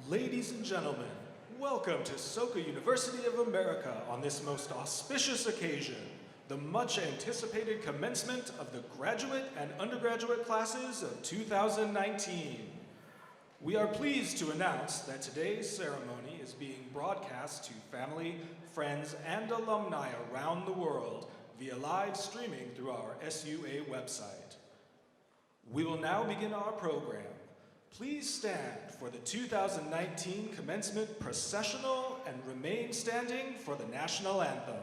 Ladies and gentlemen, welcome to Soka University of America on this most auspicious occasion, the much anticipated commencement of the graduate and undergraduate classes of 2019. We are pleased to announce that today's ceremony is being broadcast to family, friends, and alumni around the world via live streaming through our SUA website. We will now begin our program. Please stand for the 2019 Commencement Processional and remain standing for the National Anthem.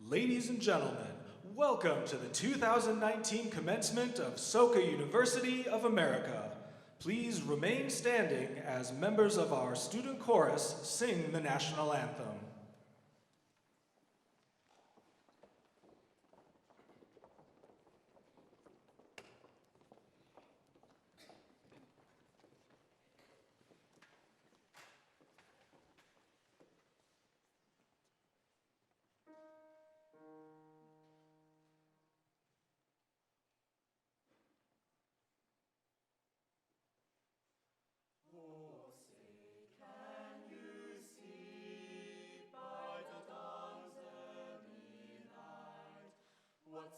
Ladies and gentlemen, welcome to the 2019 commencement of Soka University of America. Please remain standing as members of our student chorus sing the national anthem.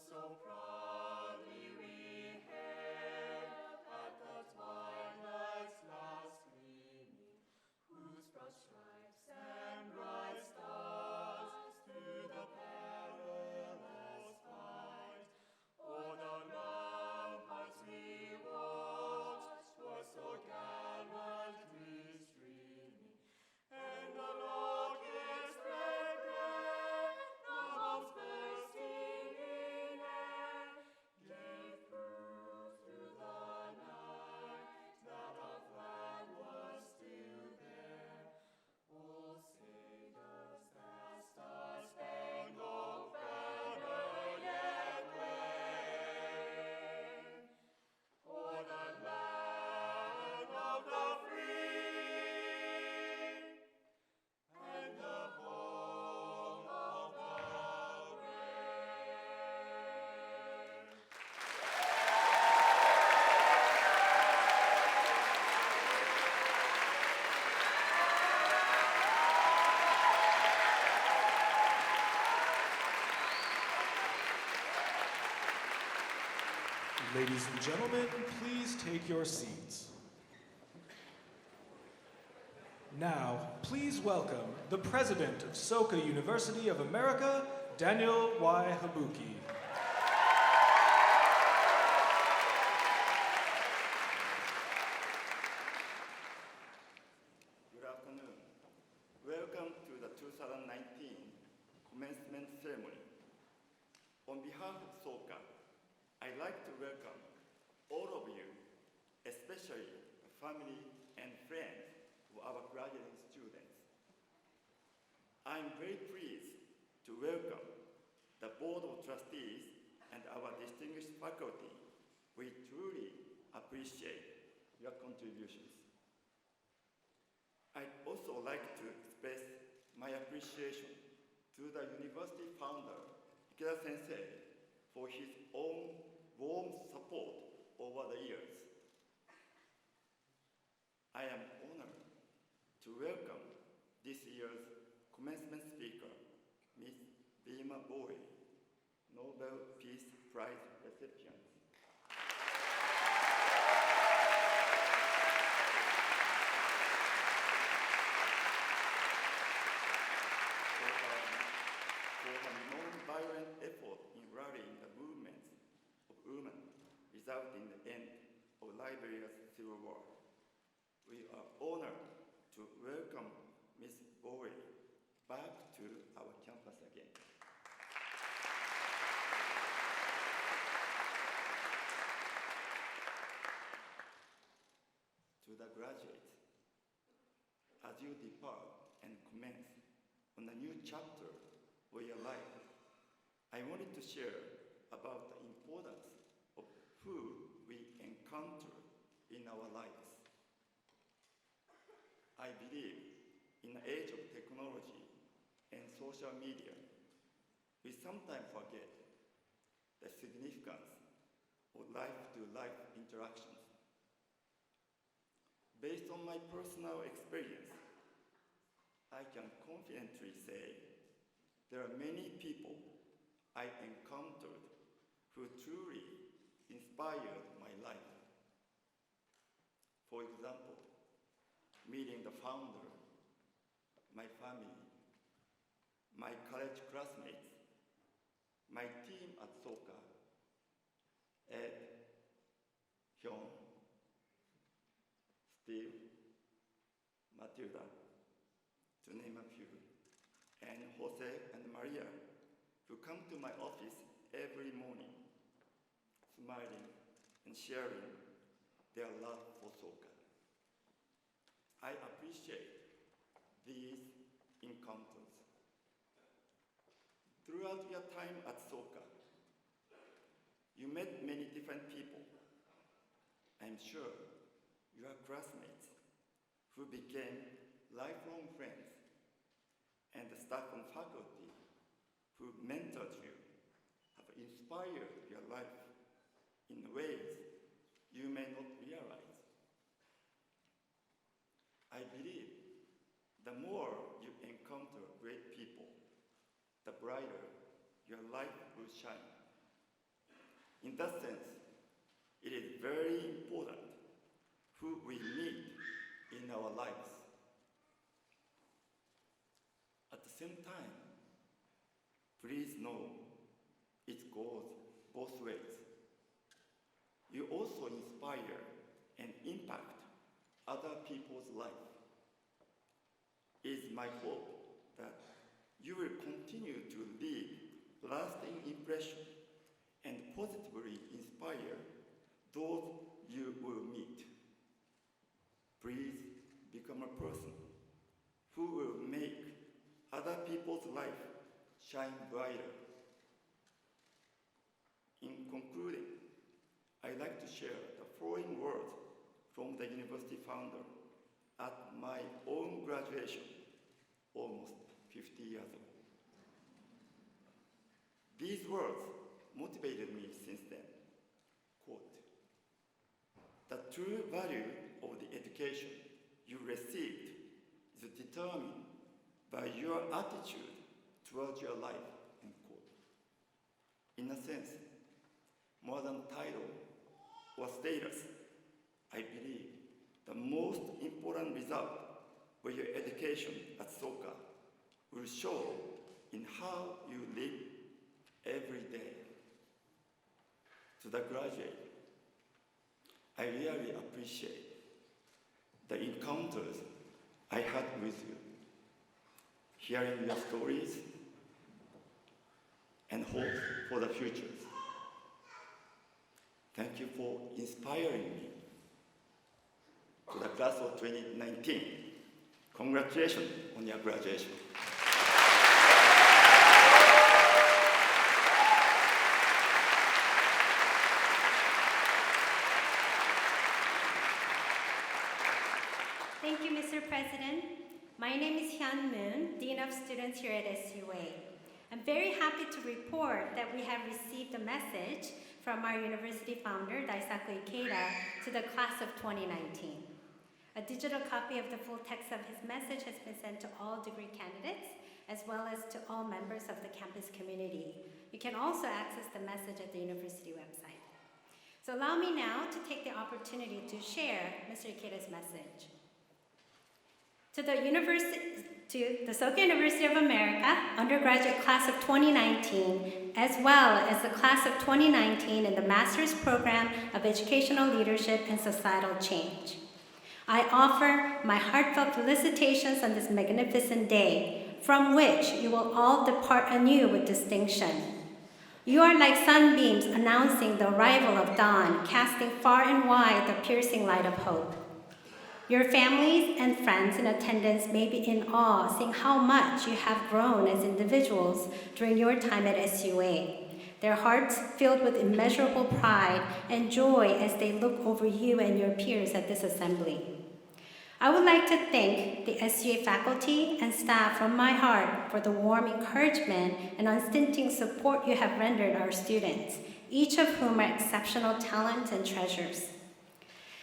So proudly we hailed at the twilight's last gleaming, whose broad stripes and bright stars through the perilous fight, o'er the ramparts we watched were so gallantly streaming, and the rockets red glare, the bombs bursting in air, gave proof through the night that our flag was still there. Oh, say does that star-spangled banner yet wave o'er the land of the free and the home of the brave? Ladies and gentlemen, please take your seats. Now, please welcome the President of Soka University of America, Daniel Y. Habuki. Good afternoon. Welcome to the 2019 Commencement Ceremony. On behalf of Soka, I'd like to welcome all of you, especially the family and friends of our graduating students. I'm very pleased to welcome the Board of Trustees and our distinguished faculty. We truly appreciate your contributions. I'd also like to express my appreciation to the university founder, Ikeda Sensei, for his own warm support over the years. I am honored to welcome this year's commencement speaker, Ms. Bhima Bowie, Nobel Peace Prize recipient. For her non-violent effort in rallying the movements of women, resulting in the end of Liberia's civil war. We are honored to welcome Ms. Bowie back to our campus again. To the graduates, as you depart and commence on a new chapter of your life, I wanted to share about the importance of who we encounter in our lives. I believe in the age of technology and social media, we sometimes forget the significance of life-to-life interactions. Based on my personal experience, I can confidently say there are many people I encountered who truly inspired my life. For example, meeting the founder, my family, my college classmates, my team at Soka, Ed, Hyun, Steve, Matilda, to name a few, and Jose and Maria, who come to my office every morning, smiling and sharing their love for Soka. I appreciate these encounters. Throughout your time at Soka, you met many different people. I'm sure your classmates who became lifelong friends and the staff and faculty who mentored you have inspired your life in ways you may not realize. I believe the more you encounter great people, the brighter your life will shine. In that sense, it is very important who we meet in our lives. At the same time, please know it goes both ways. You also inspire and impact other people's life. It is my hope that you will continue to leave lasting impression and positively inspire those you will meet. Please become a person who will make other people's life shine brighter. In concluding, I'd like to share the following words from the university founder at my own graduation almost 50 years ago. These words motivated me since then. Quote, "The true value of the education you received is determined by your attitude towards your life," end quote. In a sense, more than title or status, I believe the most important result of your education at Soka will show in how you live every day. To the graduate, I really appreciate the encounters I had with you, hearing your stories and hopes for the future. Thank you for inspiring me. To the class of 2019, congratulations on your graduation. Thank you, Mr. President. My name is Hyun Moon, Dean of Students here at SUA. I'm very happy to report that we have received a message from our university founder, Daisaku Ikeda, to the class of 2019. A digital copy of the full text of his message has been sent to all degree candidates, as well as to all members of the campus community. You can also access the message at the university website. So allow me now to take the opportunity to share Mr. Ikeda's message. To the Soka University of America undergraduate class of 2019, as well as the class of 2019 in the Master's Program of Educational Leadership and Societal Change. I offer my heartfelt felicitations on this magnificent day, from which you will all depart anew with distinction. You are like sunbeams announcing the arrival of dawn, casting far and wide the piercing light of hope. Your families and friends in attendance may be in awe, seeing how much you have grown as individuals during your time at SUA. Their hearts filled with immeasurable pride and joy as they look over you and your peers at this assembly. I would like to thank the SUA faculty and staff from my heart for the warm encouragement and unstinting support you have rendered our students, each of whom are exceptional talents and treasures.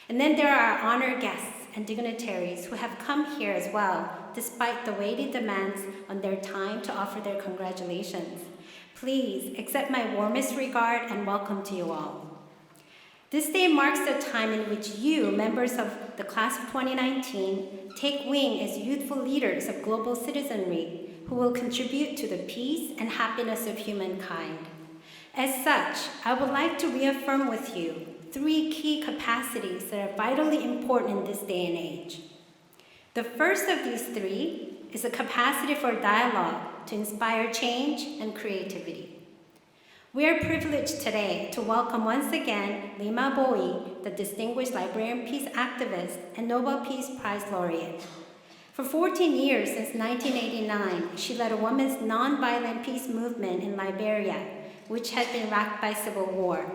And then there are our honored guests and dignitaries who have come here as well, despite the weighty demands on their time to offer their congratulations. Please accept my warmest regard and welcome to you all. This day marks the time in which you, members of the class of 2019, take wing as youthful leaders of global citizenry who will contribute to the peace and happiness of humankind. As such, I would like to reaffirm with you 3 key capacities that are vitally important in this day and age. The first of these 3 is a capacity for dialogue to inspire change and creativity. We are privileged today to welcome once again Lima Bowie, the Distinguished Liberian Peace Activist and Nobel Peace Prize laureate. For 14 years, since 1989, she led a women's nonviolent peace movement in Liberia, which had been racked by civil war,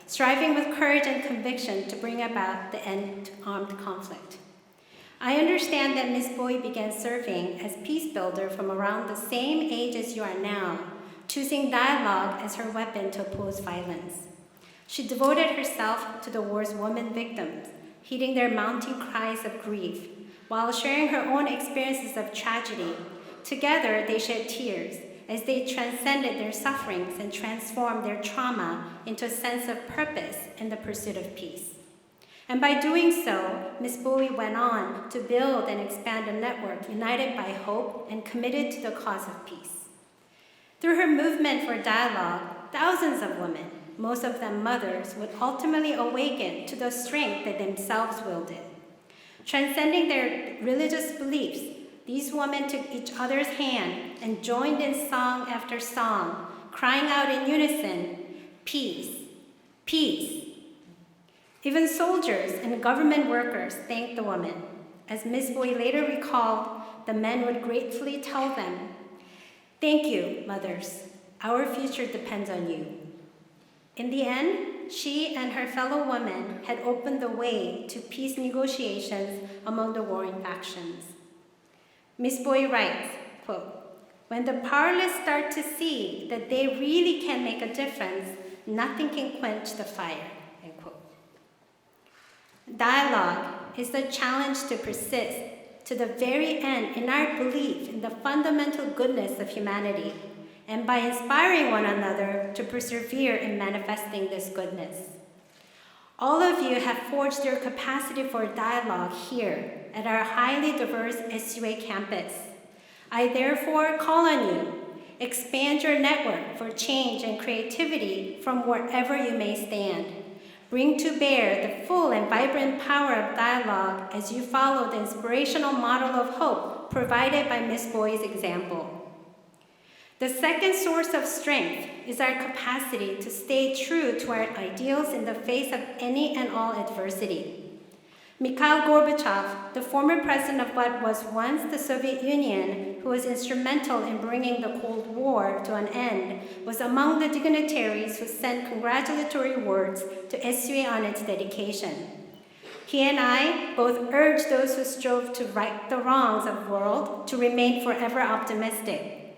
striving with courage and conviction to bring about the end to armed conflict. I understand that Ms. Bowie began serving as peace builder from around the same age as you are now, choosing dialogue as her weapon to oppose violence. She devoted herself to the war's women victims, heeding their mounting cries of grief, while sharing her own experiences of tragedy. Together, they shed tears as they transcended their sufferings and transformed their trauma into a sense of purpose in the pursuit of peace. And by doing so, Ms. Bowie went on to build and expand a network united by hope and committed to the cause of peace. Through her movement for dialogue, thousands of women, most of them mothers, would ultimately awaken to the strength they themselves wielded. Transcending their religious beliefs, these women took each other's hand and joined in song after song, crying out in unison, "Peace, peace." Even soldiers and government workers thanked the women. As Ms. Bowie later recalled, the men would gratefully tell them, "Thank you, mothers. Our future depends on you." In the end, she and her fellow women had opened the way to peace negotiations among the warring factions. Ms. Bowie writes, quote, "When the powerless start to see that they really can make a difference, nothing can quench the fire." End quote. Dialogue is the challenge to persist to the very end in our belief in the fundamental goodness of humanity, and by inspiring one another to persevere in manifesting this goodness. All of you have forged your capacity for dialogue here at our highly diverse SUA campus. I therefore call on you, expand your network for change and creativity from wherever you may stand. Bring to bear the full and vibrant power of dialogue as you follow the inspirational model of hope provided by Ms. Bowie's example. The second source of strength is our capacity to stay true to our ideals in the face of any and all adversity. Mikhail Gorbachev, the former president of what was once the Soviet Union, who was instrumental in bringing the Cold War to an end, was among the dignitaries who sent congratulatory words to SUA on its dedication. He and I both urge those who strove to right the wrongs of the world to remain forever optimistic.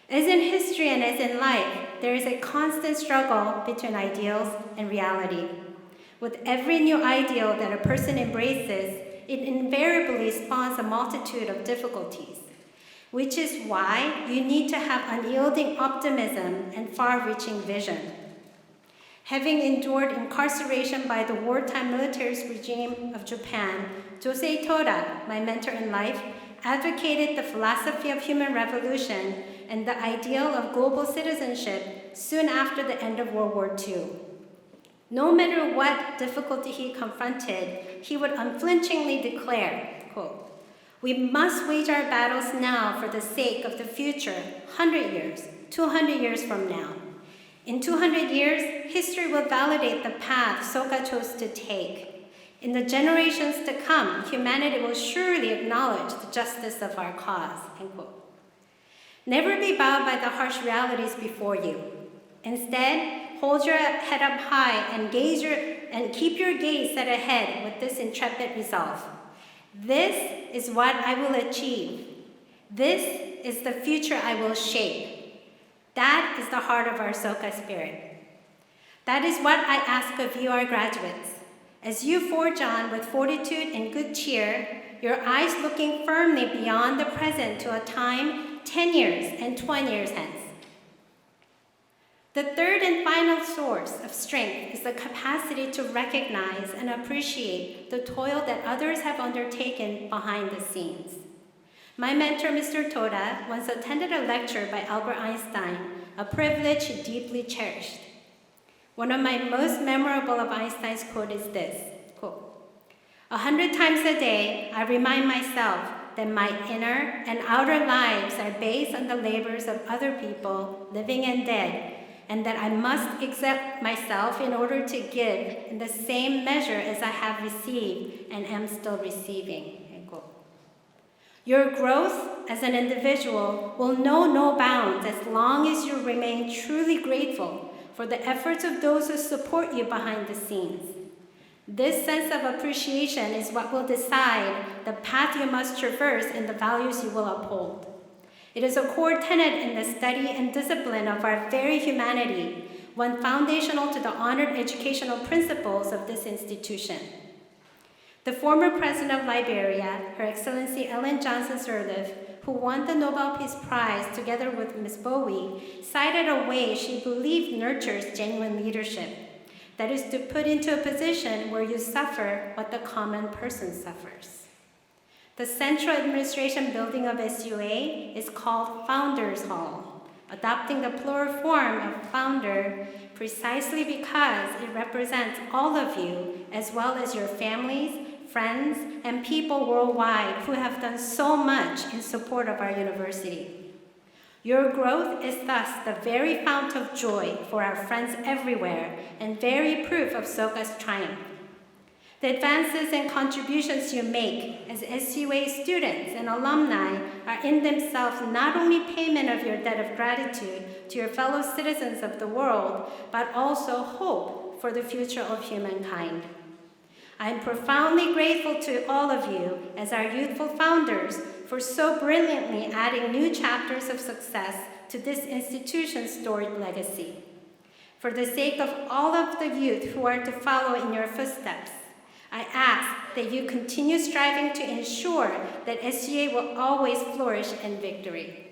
As in history and as in life, there is a constant struggle between ideals and reality. With every new ideal that a person embraces, it invariably spawns a multitude of difficulties, which is why you need to have unyielding optimism and far-reaching vision. Having endured incarceration by the wartime military regime of Japan, Josei Toda, my mentor in life, advocated the philosophy of human revolution and the ideal of global citizenship soon after the end of World War II. No matter what difficulty he confronted, he would unflinchingly declare, quote, "We must wage our battles now for the sake of the future, 100 years, 200 years from now. In 200 years, history will validate the path Soka chose to take. In the generations to come, humanity will surely acknowledge the justice of our cause," end quote. Never be bowed by the harsh realities before you. Instead, hold your head up high and keep your gaze set ahead with this intrepid resolve. This is what I will achieve. This is the future I will shape. That is the heart of our Soka spirit. That is what I ask of you, our graduates. As you forge on with fortitude and good cheer, your eyes looking firmly beyond the present to a time 10 years and 20 years hence. The third and final source of strength is the capacity to recognize and appreciate the toil that others have undertaken behind the scenes. My mentor, Mr. Toda, once attended a lecture by Albert Einstein, a privilege he deeply cherished. One of my most memorable of Einstein's quote is this, quote, "100 times a day, I remind myself that my inner and outer lives are based on the labors of other people, living and dead, and that I must accept myself in order to give in the same measure as I have received and am still receiving. End quote. Your growth as an individual will know no bounds as long as you remain truly grateful for the efforts of those who support you behind the scenes. This sense of appreciation is what will decide the path you must traverse and the values you will uphold. It is a core tenet in the study and discipline of our very humanity, one foundational to the honored educational principles of this institution. The former president of Liberia, Her Excellency Ellen Johnson Sirleaf, who won the Nobel Peace Prize together with Ms. Bowie, cited a way she believed nurtures genuine leadership. That is to put into a position where you suffer what the common person suffers. The central administration building of SUA is called Founders Hall, adopting the plural form of founder precisely because it represents all of you as well as your families, friends, and people worldwide who have done so much in support of our university. Your growth is thus the very fount of joy for our friends everywhere and very proof of Soka's triumph. The advances and contributions you make as SUA students and alumni are in themselves not only payment of your debt of gratitude to your fellow citizens of the world, but also hope for the future of humankind. I am profoundly grateful to all of you as our youthful founders for so brilliantly adding new chapters of success to this institution's storied legacy. For the sake of all of the youth who are to follow in your footsteps, I ask that you continue striving to ensure that SUA will always flourish in victory.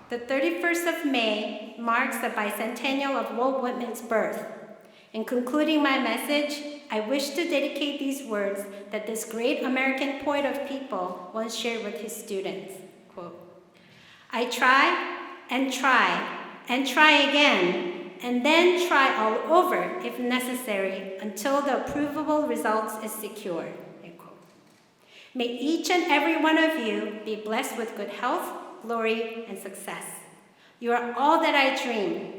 The 31st of May marks the bicentennial of Walt Whitman's birth. In concluding my message, I wish to dedicate these words that this great American poet of people once shared with his students. Quote, I try and try and try again, and then try all over if necessary until the approvable results is secured. End quote. May each and every one of you be blessed with good health, glory, and success. You are all that I dreamed,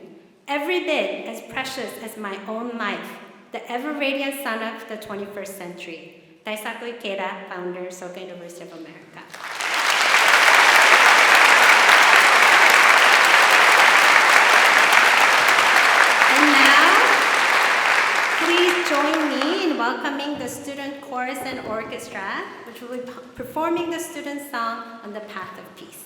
every bit as precious as my own life, the ever-radiant son of the 21st century. Daisaku Ikeda, founder, Soka University of America. And now, please join me in welcoming the student chorus and orchestra, which will be performing the student song on the path of peace.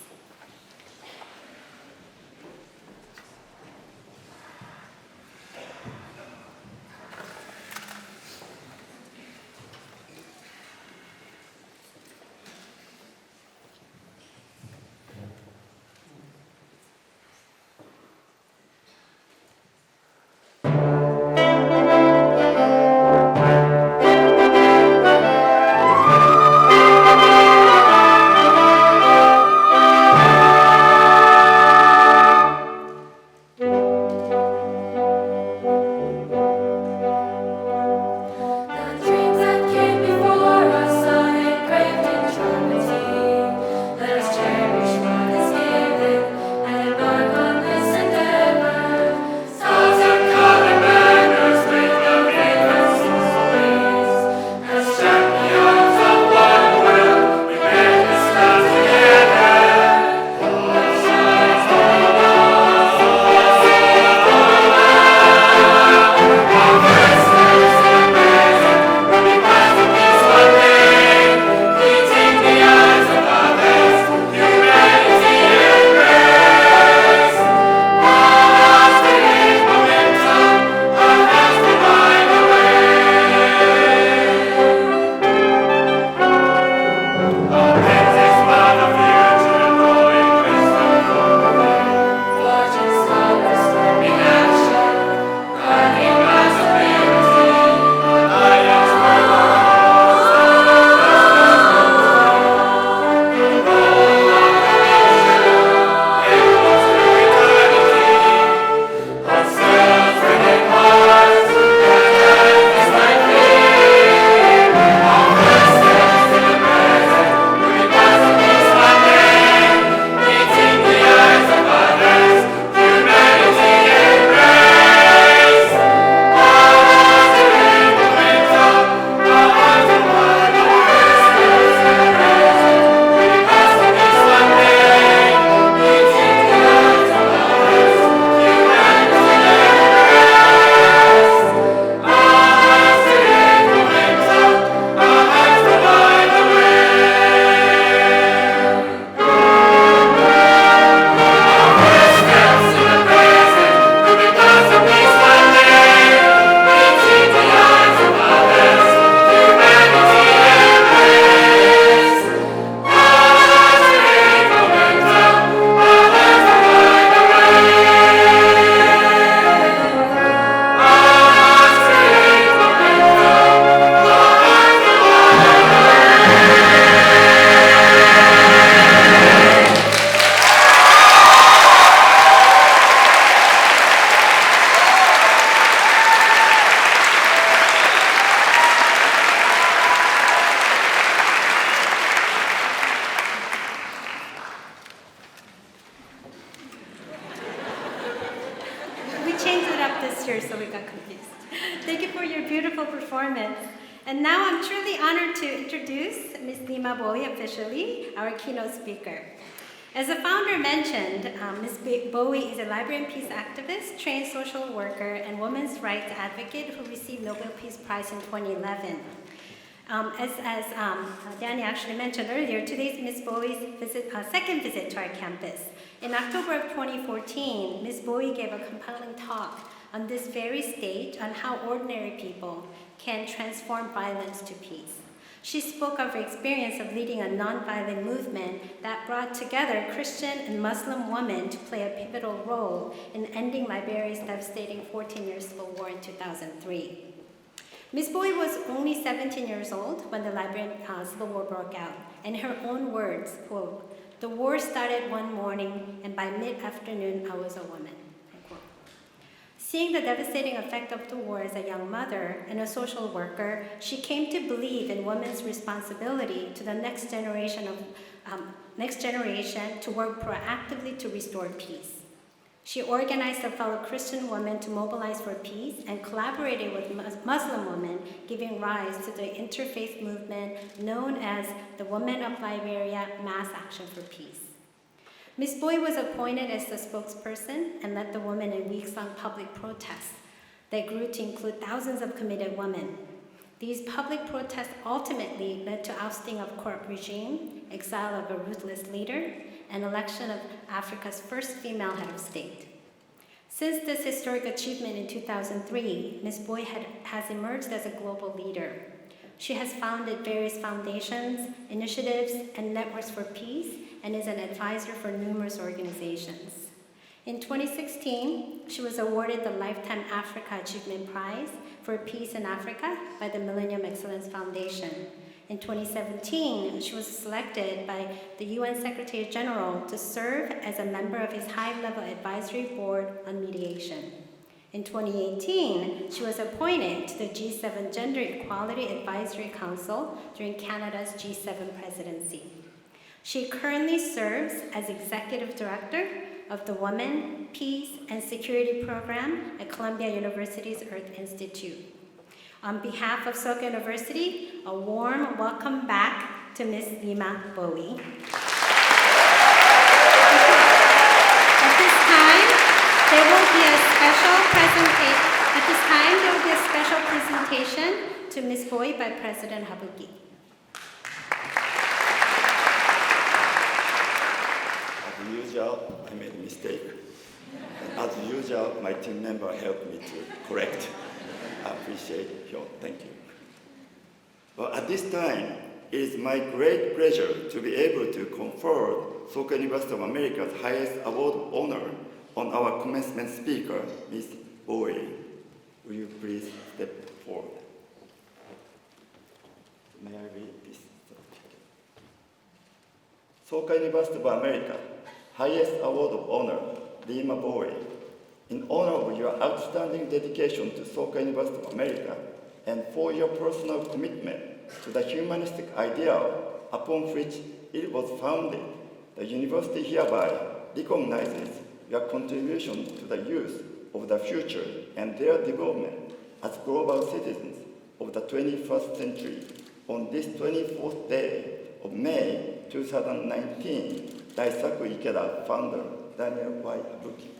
answer, so we got confused. Thank you for your beautiful performance. And now I'm truly honored to introduce Ms. Nima Bowie officially, our keynote speaker. As the founder mentioned, Ms. Bowie is a library and peace activist, trained social worker, and women's rights advocate who received Nobel Peace Prize in 2011. As Danny actually mentioned earlier, today's Ms. Bowie's second visit to our campus. In October of 2014, Ms. Bowie gave a compelling talk on this very stage on how ordinary people can transform violence to peace. She spoke of her experience of leading a nonviolent movement that brought together Christian and Muslim women to play a pivotal role in ending Liberia's devastating 14-year civil war in 2003. Ms. Bowie was only 17 years old when the Liberian civil war broke out. In her own words, quote, "The war started one morning, and by mid-afternoon, I was a woman." Seeing the devastating effect of the war as a young mother and a social worker, she came to believe in women's responsibility to the next generation to work proactively to restore peace. She organized her fellow Christian women to mobilize for peace and collaborated with Muslim women, giving rise to the interfaith movement known as the Women of Liberia Mass Action for Peace. Ms. Bowie was appointed as the spokesperson and led the women in weeks-long public protests that grew to include thousands of committed women. These public protests ultimately led to ousting of corrupt regime, exile of a ruthless leader, and election of Africa's first female head of state. Since this historic achievement in 2003, Ms. Bowie has emerged as a global leader. She has founded various foundations, initiatives, and networks for peace, and is an advisor for numerous organizations. In 2016, she was awarded the Lifetime Africa Achievement Prize for Peace in Africa by the Millennium Excellence Foundation. In 2017, she was selected by the UN Secretary General to serve as a member of his high-level advisory board on mediation. In 2018, she was appointed to the G7 Gender Equality Advisory Council during Canada's G7 presidency. She currently serves as Executive Director of the Women, Peace, and Security Program at Columbia University's Earth Institute. On behalf of Soka University, a warm welcome back to Ms. Nima Bowie. At this time, there will be a special presentation to Ms. Bowie by President Habuki. As usual, I made a mistake. As usual, my team member helped me to correct. I appreciate you. Thank you. Well, at this time, it is my great pleasure to be able to confer Soka University of America's highest award of honor on our commencement speaker, Ms. Bowie. Will you please step forward? May I read this certificate? Soka University of America, highest award of honor, Nima Bowie. In honor of your outstanding dedication to Soka University of America and for your personal commitment to the humanistic ideal upon which it was founded, the university hereby recognizes your contribution to the youth of the future and their development as global citizens of the 21st century. On this 24th day of May 2019, Daisaku Ikeda founder Daniel Y. Habuki.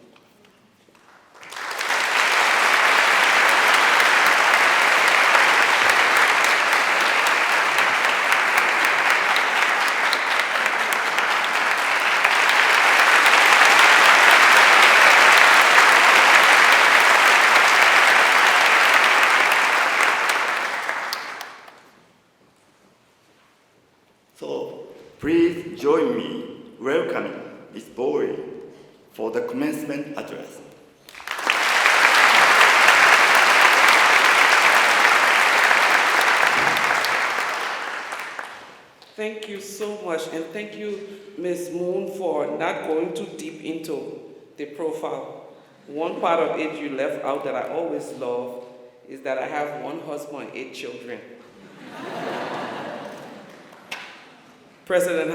So please join me welcoming Ms. Bowie for the commencement address. Thank you so much, and thank you, Ms. Moon, for not going too deep into the profile. One part of it you left out that I always love is that I have one husband and 8 children. President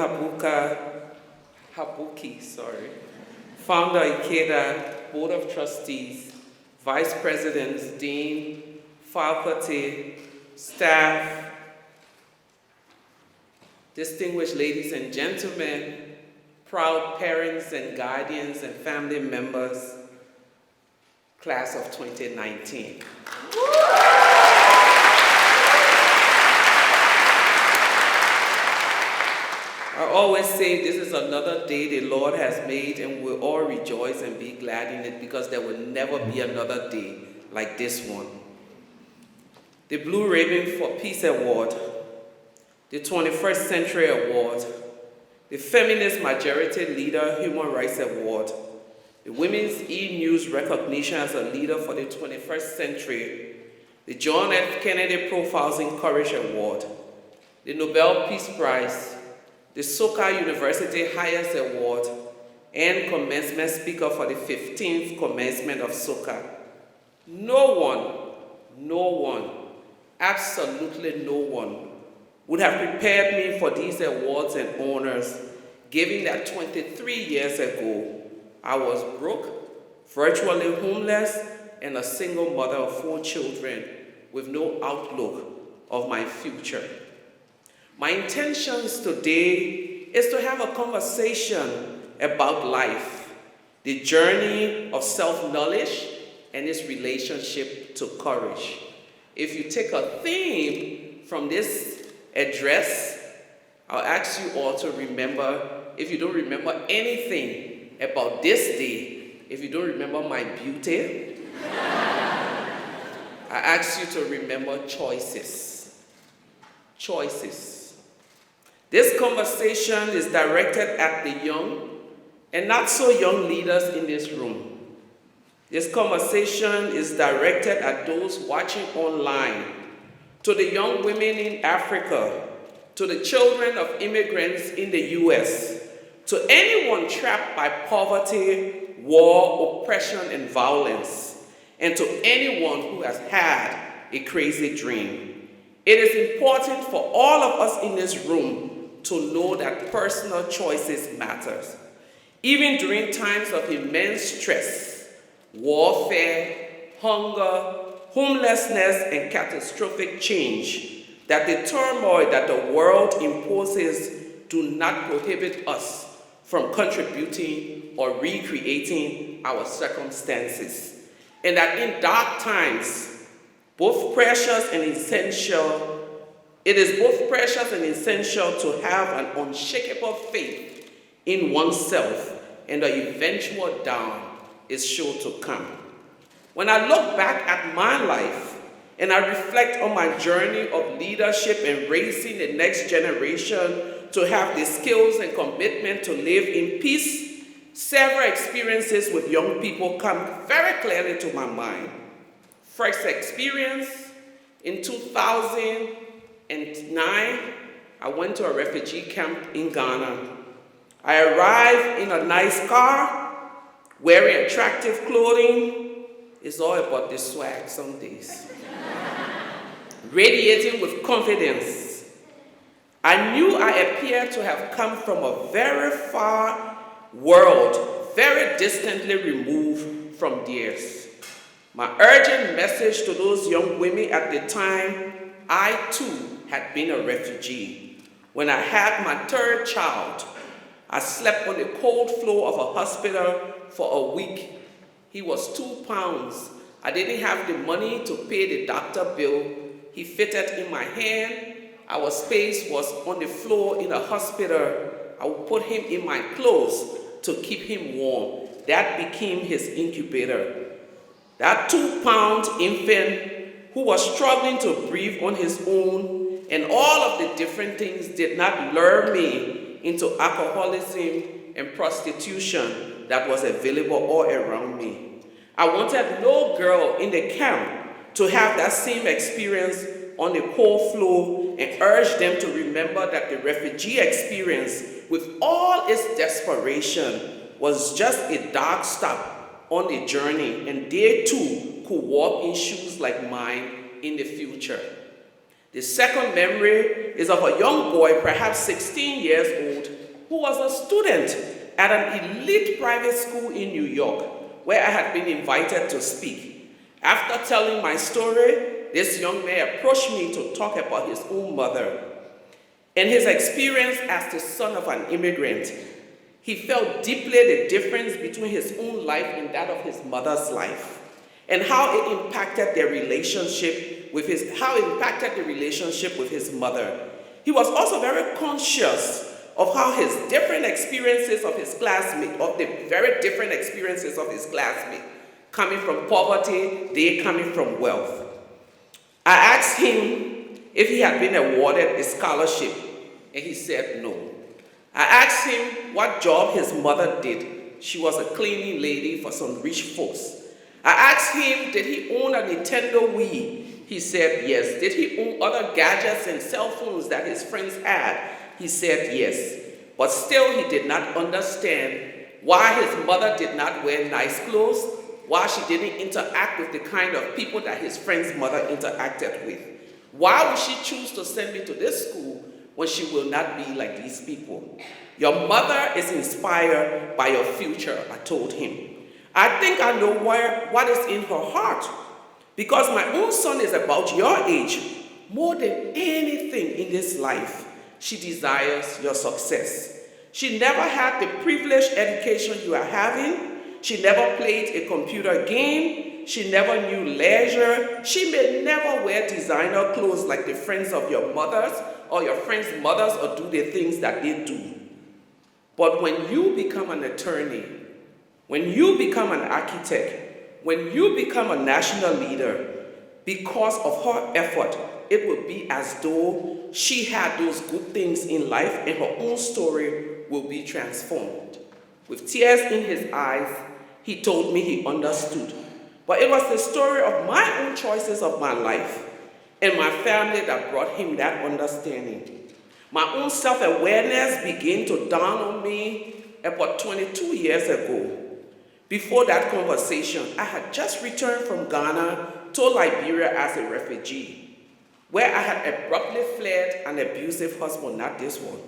Habuki, founder Ikeda, Board of Trustees, vice presidents, dean, faculty, staff, distinguished ladies and gentlemen, proud parents and guardians and family members, class of 2019. I always say this is another day the Lord has made, and we'll all rejoice and be glad in it, because there will never be another day like this one. The Blue Ribbon for Peace Award, the 21st Century Award, the Feminist Majority Leader Human Rights Award, the Women's E-News Recognition as a Leader for the 21st Century, the John F. Kennedy Profiles in Courage Award, the Nobel Peace Prize, the Soka University Highest Award, and Commencement Speaker for the 15th Commencement of Soka. No one, absolutely no one would have prepared me for these awards and honors, given that 23 years ago, I was broke, virtually homeless, and a single mother of 4 children with no outlook of my future. My intentions today is to have a conversation about life, the journey of self-knowledge and its relationship to courage. If you take a theme from this address, I'll ask you all to remember, if you don't remember anything about this day, if you don't remember my beauty, I ask you to remember choices. Choices. This conversation is directed at the young and not so young leaders in this room. This conversation is directed at those watching online, to the young women in Africa, to the children of immigrants in the US, to anyone trapped by poverty, war, oppression, and violence, and to anyone who has had a crazy dream. It is important for all of us in this room to know that personal choices matters. Even during times of immense stress, warfare, hunger, homelessness, and catastrophic change, that the turmoil that the world imposes do not prohibit us from contributing or recreating our circumstances. And that in dark times, both precious and essential, it is both precious and essential to have an unshakable faith in oneself, and the eventual dawn is sure to come. When I look back at my life and I reflect on my journey of leadership and raising the next generation to have the skills and commitment to live in peace, several experiences with young people come very clearly to my mind. First experience, in 2009, I went to a refugee camp in Ghana. I arrived in a nice car, wearing attractive clothing. It's all about the swag some days. Radiating with confidence. I knew I appeared to have come from a very far world, very distantly removed from theirs. My urgent message to those young women at the time, I too had been a refugee. When I had my 3rd child, I slept on the cold floor of a hospital for a week. He was 2 pounds. I didn't have the money to pay the doctor bill. He fitted in my hand. Our space was on the floor in the hospital. I would put him in my clothes to keep him warm. That became his incubator. That 2-pound infant who was struggling to breathe on his own, and all of the different things did not lure me into alcoholism and prostitution that was available all around me. I wanted no girl in the camp to have that same experience on the cold floor, and urge them to remember that the refugee experience, with all its desperation, was just a dark stop on the journey, and they too could walk in shoes like mine in the future. The second memory is of a young boy, perhaps 16 years old, who was a student at an elite private school in New York, where I had been invited to speak. After telling my story, this young man approached me to talk about his own mother and his experience as the son of an immigrant. He felt deeply the difference between his own life and that of his mother's life, and how it impacted their relationship with his mother. He was also very conscious of how his different experiences of his classmates, coming from poverty, they coming from wealth. I asked him if he had been awarded a scholarship, and he said no. I asked him what job his mother did. She was a cleaning lady for some rich folks. I asked him, did he own a Nintendo Wii? He said yes. Did he own other gadgets and cell phones that his friends had? He said yes. But still he did not understand why his mother did not wear nice clothes, why she didn't interact with the kind of people that his friend's mother interacted with. Why would she choose to send me to this school when she will not be like these people? Your mother is inspired by your future, I told him. I think I know what is in her heart, because my own son is about your age. More than anything in this life, she desires your success. She never had the privileged education you are having. She never played a computer game. She never knew leisure. She may never wear designer clothes like the friends of your mothers or your friends' mothers, or do the things that they do. But when you become an attorney, when you become an architect, when you become a national leader, because of her effort, it will be as though she had those good things in life and her own story will be transformed. With tears in his eyes, he told me he understood. But it was the story of my own choices of my life and my family that brought him that understanding. My own self-awareness began to dawn on me about 22 years ago. Before that conversation, I had just returned from Ghana to Liberia as a refugee, where I had abruptly fled an abusive husband, not this one,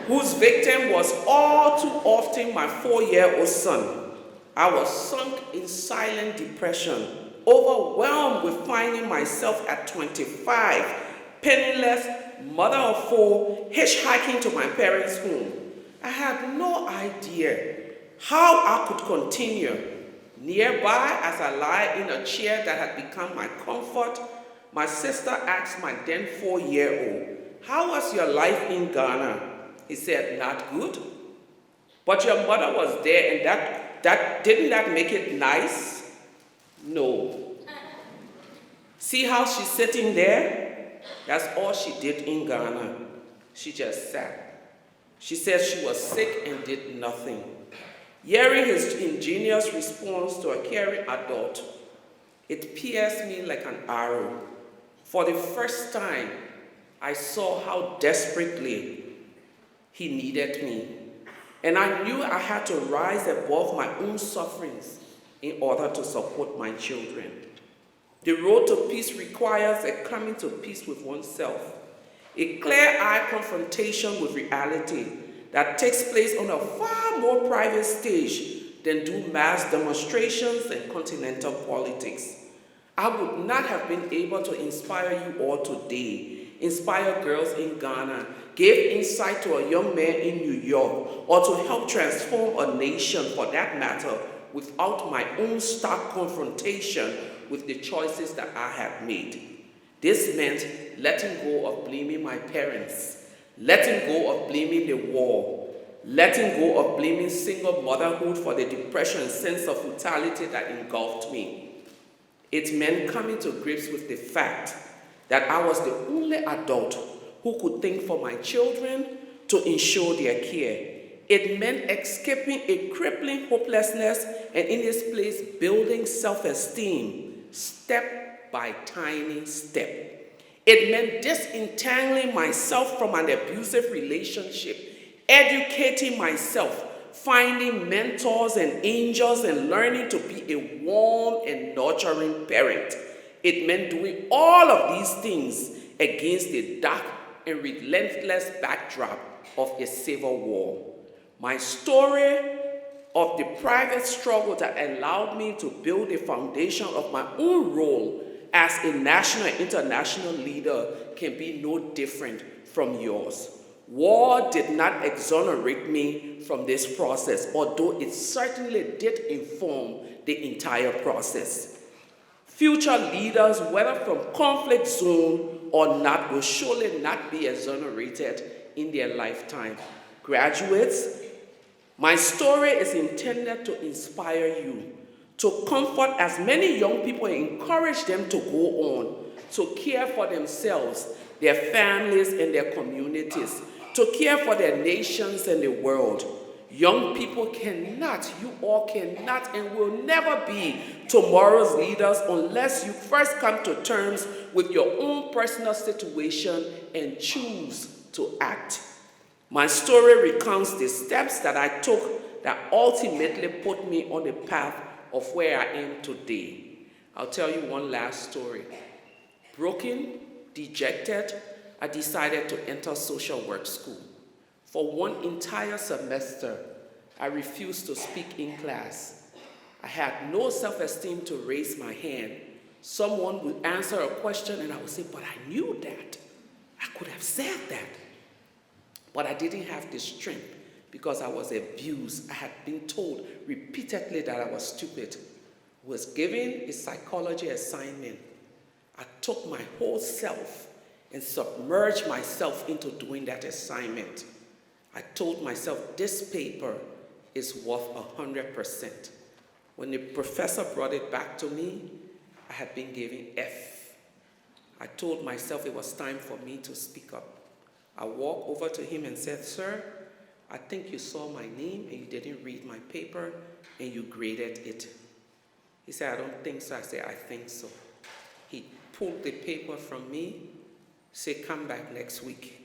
whose victim was all too often my 4-year-old son. I was sunk in silent depression, overwhelmed with finding myself at 25, penniless, mother of 4, hitchhiking to my parents' home. I had no idea how I could continue. Nearby, as I lie in a chair that had become my comfort, my sister asked my then 4-year-old, "How was your life in Ghana?" He said, "Not good." "But your mother was there, and didn't that make it nice?" "No." See how she's sitting there? That's all she did in Ghana. She just sat. She said she was sick and did nothing. Hearing his ingenious response to a caring adult, it pierced me like an arrow. For the first time, I saw how desperately he needed me. And I knew I had to rise above my own sufferings in order to support my children. The road to peace requires a coming to peace with oneself, a clear-eyed confrontation with reality that takes place on a far more private stage than do mass demonstrations and continental politics. I would not have been able to inspire you all today, inspire girls in Ghana, give insight to a young man in New York, or to help transform a nation for that matter, without my own stark confrontation with the choices that I had made. This meant letting go of blaming my parents, letting go of blaming the war, letting go of blaming single motherhood for the depression and sense of brutality that engulfed me. It meant coming to grips with the fact that I was the only adult who could think for my children to ensure their care. It meant escaping a crippling hopelessness and in its place building self-esteem, step by tiny step. It meant disentangling myself from an abusive relationship, educating myself, finding mentors and angels, and learning to be a warm and nurturing parent. It meant doing all of these things against the dark and relentless backdrop of a civil war. My story of the private struggle that allowed me to build a foundation of my own role as a national and international leader can be no different from yours. War did not exonerate me from this process, although it certainly did inform the entire process. Future leaders, whether from conflict zone or not, will surely not be exonerated in their lifetime. Graduates, my story is intended to inspire you, to comfort as many young people and encourage them to go on, to care for themselves, their families, and their communities, to care for their nations and the world. Young people cannot, you all cannot and will never be tomorrow's leaders unless you first come to terms with your own personal situation and choose to act. My story recounts the steps that I took that ultimately put me on the path of where I am today. I'll tell you one last story. Broken, dejected, I decided to enter social work school. For one entire semester, I refused to speak in class. I had no self-esteem to raise my hand. Someone would answer a question and I would say, but I knew that. I could have said that. But I didn't have the strength because I was abused. I had been told repeatedly that I was stupid. I was given a psychology assignment. I took my whole self and submerged myself into doing that assignment. I told myself this paper is worth 100%. When the professor brought it back to me, I had been given F. I told myself it was time for me to speak up. I walked over to him and said, sir, I think you saw my name and you didn't read my paper and you graded it. He said, I don't think so. I said, I think so. He pulled the paper from me, said, come back next week.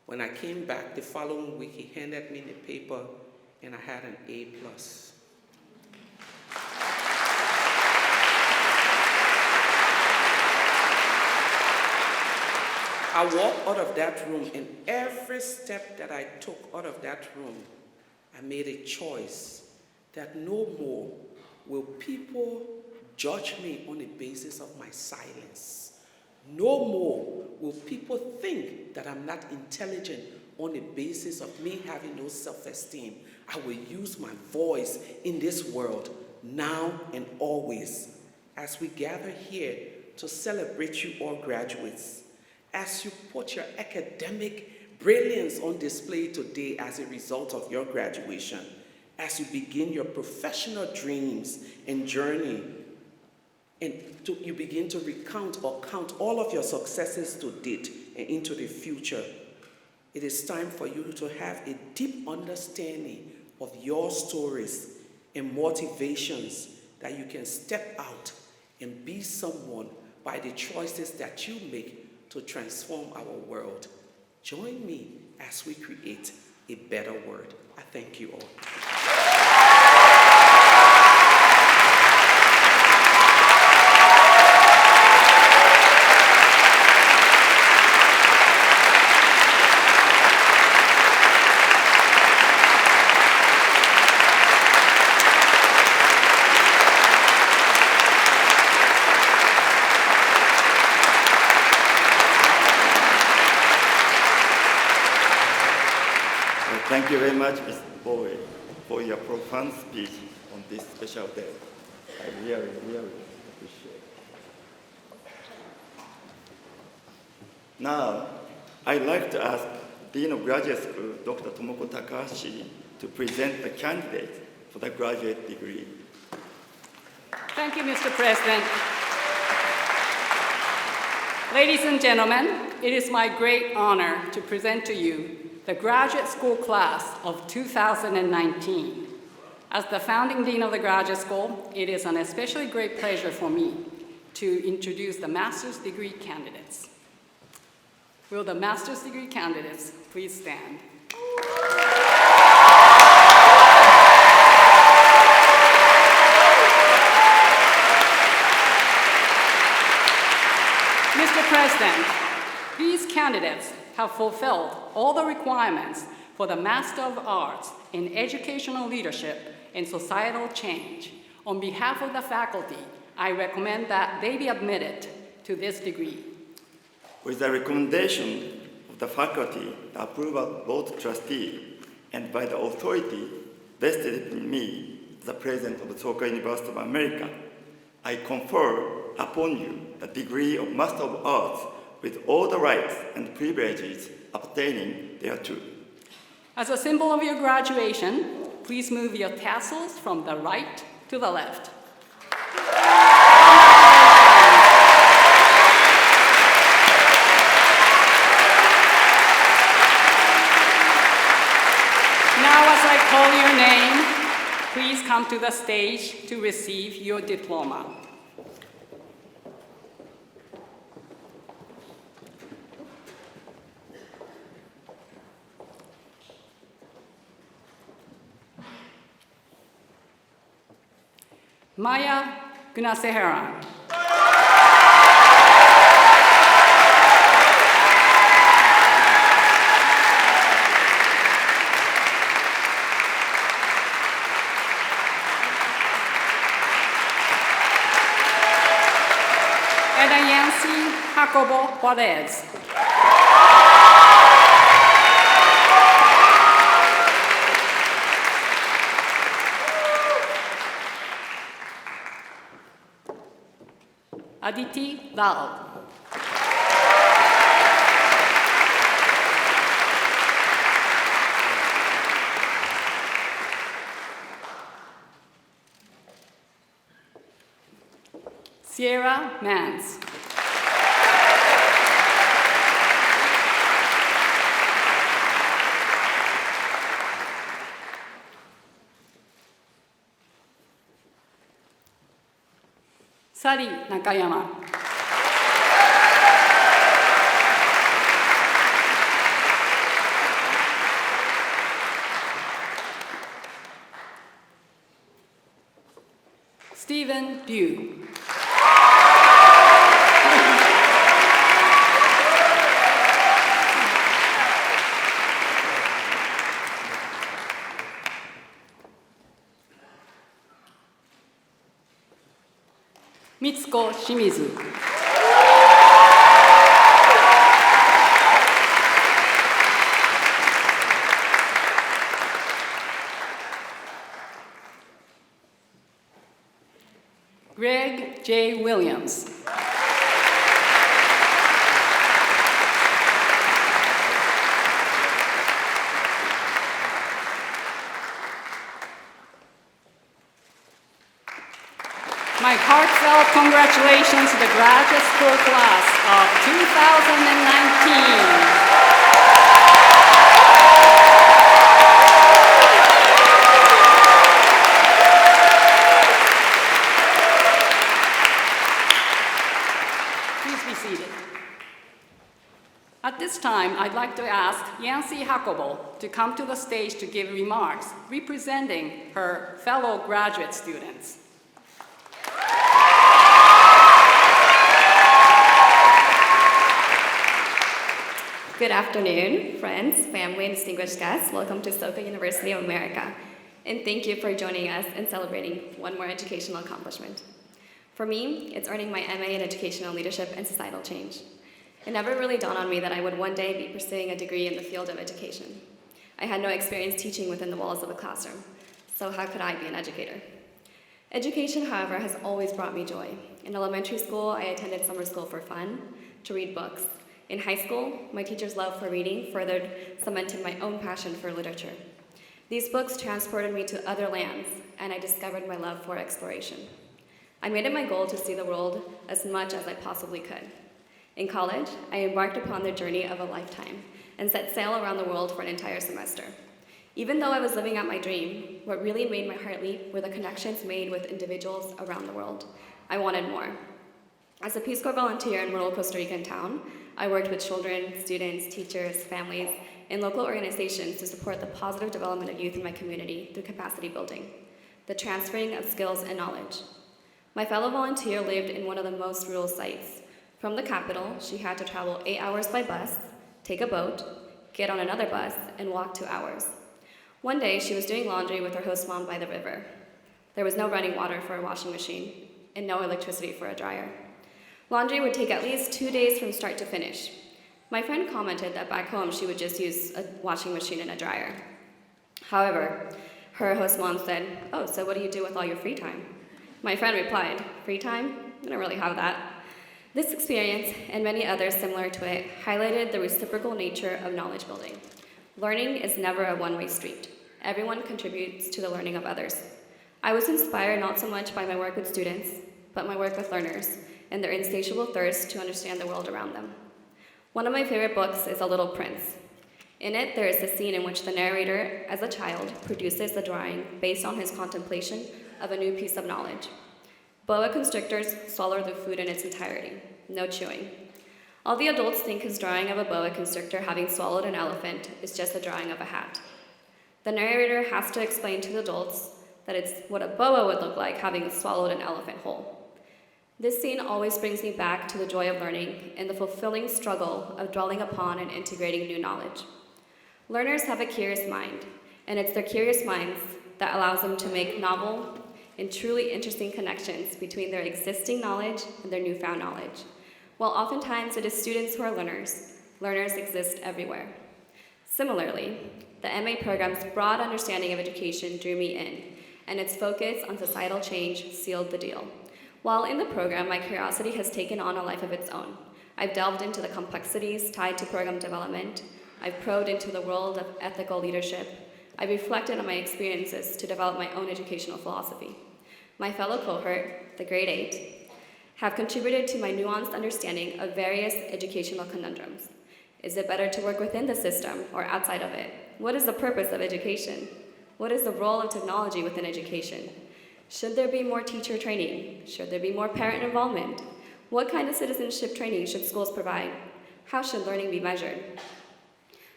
When I came back the following week, he handed me the paper and I had an A+. I walked out of that room, and every step that I took out of that room, I made a choice that no more will people judge me on the basis of my silence. No more will people think that I'm not intelligent on the basis of me having no self-esteem. I will use my voice in this world now and always. As we gather here to celebrate you all graduates, as you put your academic brilliance on display today as a result of your graduation, as you begin your professional dreams and journey, and you begin to recount or count all of your successes to date and into the future, it is time for you to have a deep understanding of your stories and motivations that you can step out and be someone by the choices that you make to transform our world. Join me as we create a better world. I thank you all. Thank you very much, Mr. Boyd, for your profound speech on this special day. I really, really appreciate it. Now, I'd like to ask Dean of Graduate School, Dr. Tomoko Takahashi, to present the candidates for the graduate degree. Thank you, Mr. President. Ladies and gentlemen, it is my great honor to present to you the graduate school class of 2019. As the founding dean of the graduate school, it is an especially great pleasure for me to introduce the master's degree candidates. Will the master's degree candidates please stand? Mr. President, these candidates have fulfilled all the requirements for the Master of Arts in Educational Leadership and Societal Change. On behalf of the faculty, I recommend that they be admitted to this degree. With the recommendation of the faculty, the approval of both trustee, and by the authority vested in me, the President of Soka University of America, I confer upon you the degree of Master of Arts with all the rights and privileges pertaining thereto. As a symbol of your graduation, please move your tassels from the right to the left. Now, as I call your name, please come to the stage to receive your diploma. Maya Gunaseharan. Yancy Jacobo Juarez. Aditi Lal. Sierra Mans. Sari Nakayama. Stephen Liu. Mitsuko Shimizu. Greg J. Williams. My heartfelt congratulations to the graduate school class of 2019. Please be seated. At this time, I'd like to ask Yancy Jacobo to come to the stage to give remarks representing her fellow graduate students. Good afternoon, friends, family, and distinguished guests. Welcome to Soka University of America. And thank you for joining us in celebrating one more educational accomplishment. For me, it's earning my MA in Educational Leadership and Societal Change. It never really dawned on me that I would one day be pursuing a degree in the field of education. I had no experience teaching within the walls of a classroom, so how could I be an educator? Education, however, has always brought me joy. In elementary school, I attended summer school for fun, to read books. In high school, my teacher's love for reading further cemented my own passion for literature. These books transported me to other lands, and I discovered my love for exploration. I made it my goal to see the world as much as I possibly could. In college, I embarked upon the journey of a lifetime and set sail around the world for an entire semester. Even though I was living out my dream, what really made my heart leap were the connections made with individuals around the world. I wanted more. As a Peace Corps volunteer in rural Costa Rican town, I worked with children, students, teachers, families, and local organizations to support the positive development of youth in my community through capacity building, the transferring of skills and knowledge. My fellow volunteer lived in one of the most rural sites. From the capital, she had to travel 8 hours by bus, take a boat, get on another bus, and walk 2 hours. One day, she was doing laundry with her host mom by the river. There was no running water for a washing machine and no electricity for a dryer. Laundry would take at least 2 days from start to finish. My friend commented that back home she would just use a washing machine and a dryer. However, her host mom said, "Oh, so what do you do with all your free time?" My friend replied, "Free time? I don't really have that." This experience, and many others similar to it, highlighted the reciprocal nature of knowledge building. Learning is never a one-way street. Everyone contributes to the learning of others. I was inspired not so much by my work with students, but my work with learners and their insatiable thirst to understand the world around them. One of my favorite books is A Little Prince. In it, there is a scene in which the narrator, as a child, produces a drawing based on his contemplation of a new piece of knowledge. Boa constrictors swallow the food in its entirety, no chewing. All the adults think his drawing of a boa constrictor having swallowed an elephant is just a drawing of a hat. The narrator has to explain to the adults that it's what a boa would look like having swallowed an elephant whole. This scene always brings me back to the joy of learning and the fulfilling struggle of dwelling upon and integrating new knowledge. Learners have a curious mind, and it's their curious minds that allows them to make novel and truly interesting connections between their existing knowledge and their newfound knowledge. While oftentimes it is students who are learners, learners exist everywhere. Similarly, the MA program's broad understanding of education drew me in, and its focus on societal change sealed the deal. While in the program, my curiosity has taken on a life of its own. I've delved into the complexities tied to program development. I've probed into the world of ethical leadership. I've reflected on my experiences to develop my own educational philosophy. My fellow cohort, the grade 8, have contributed to my nuanced understanding of various educational conundrums. Is it better to work within the system or outside of it? What is the purpose of education? What is the role of technology within education? Should there be more teacher training? Should there be more parent involvement? What kind of citizenship training should schools provide? How should learning be measured?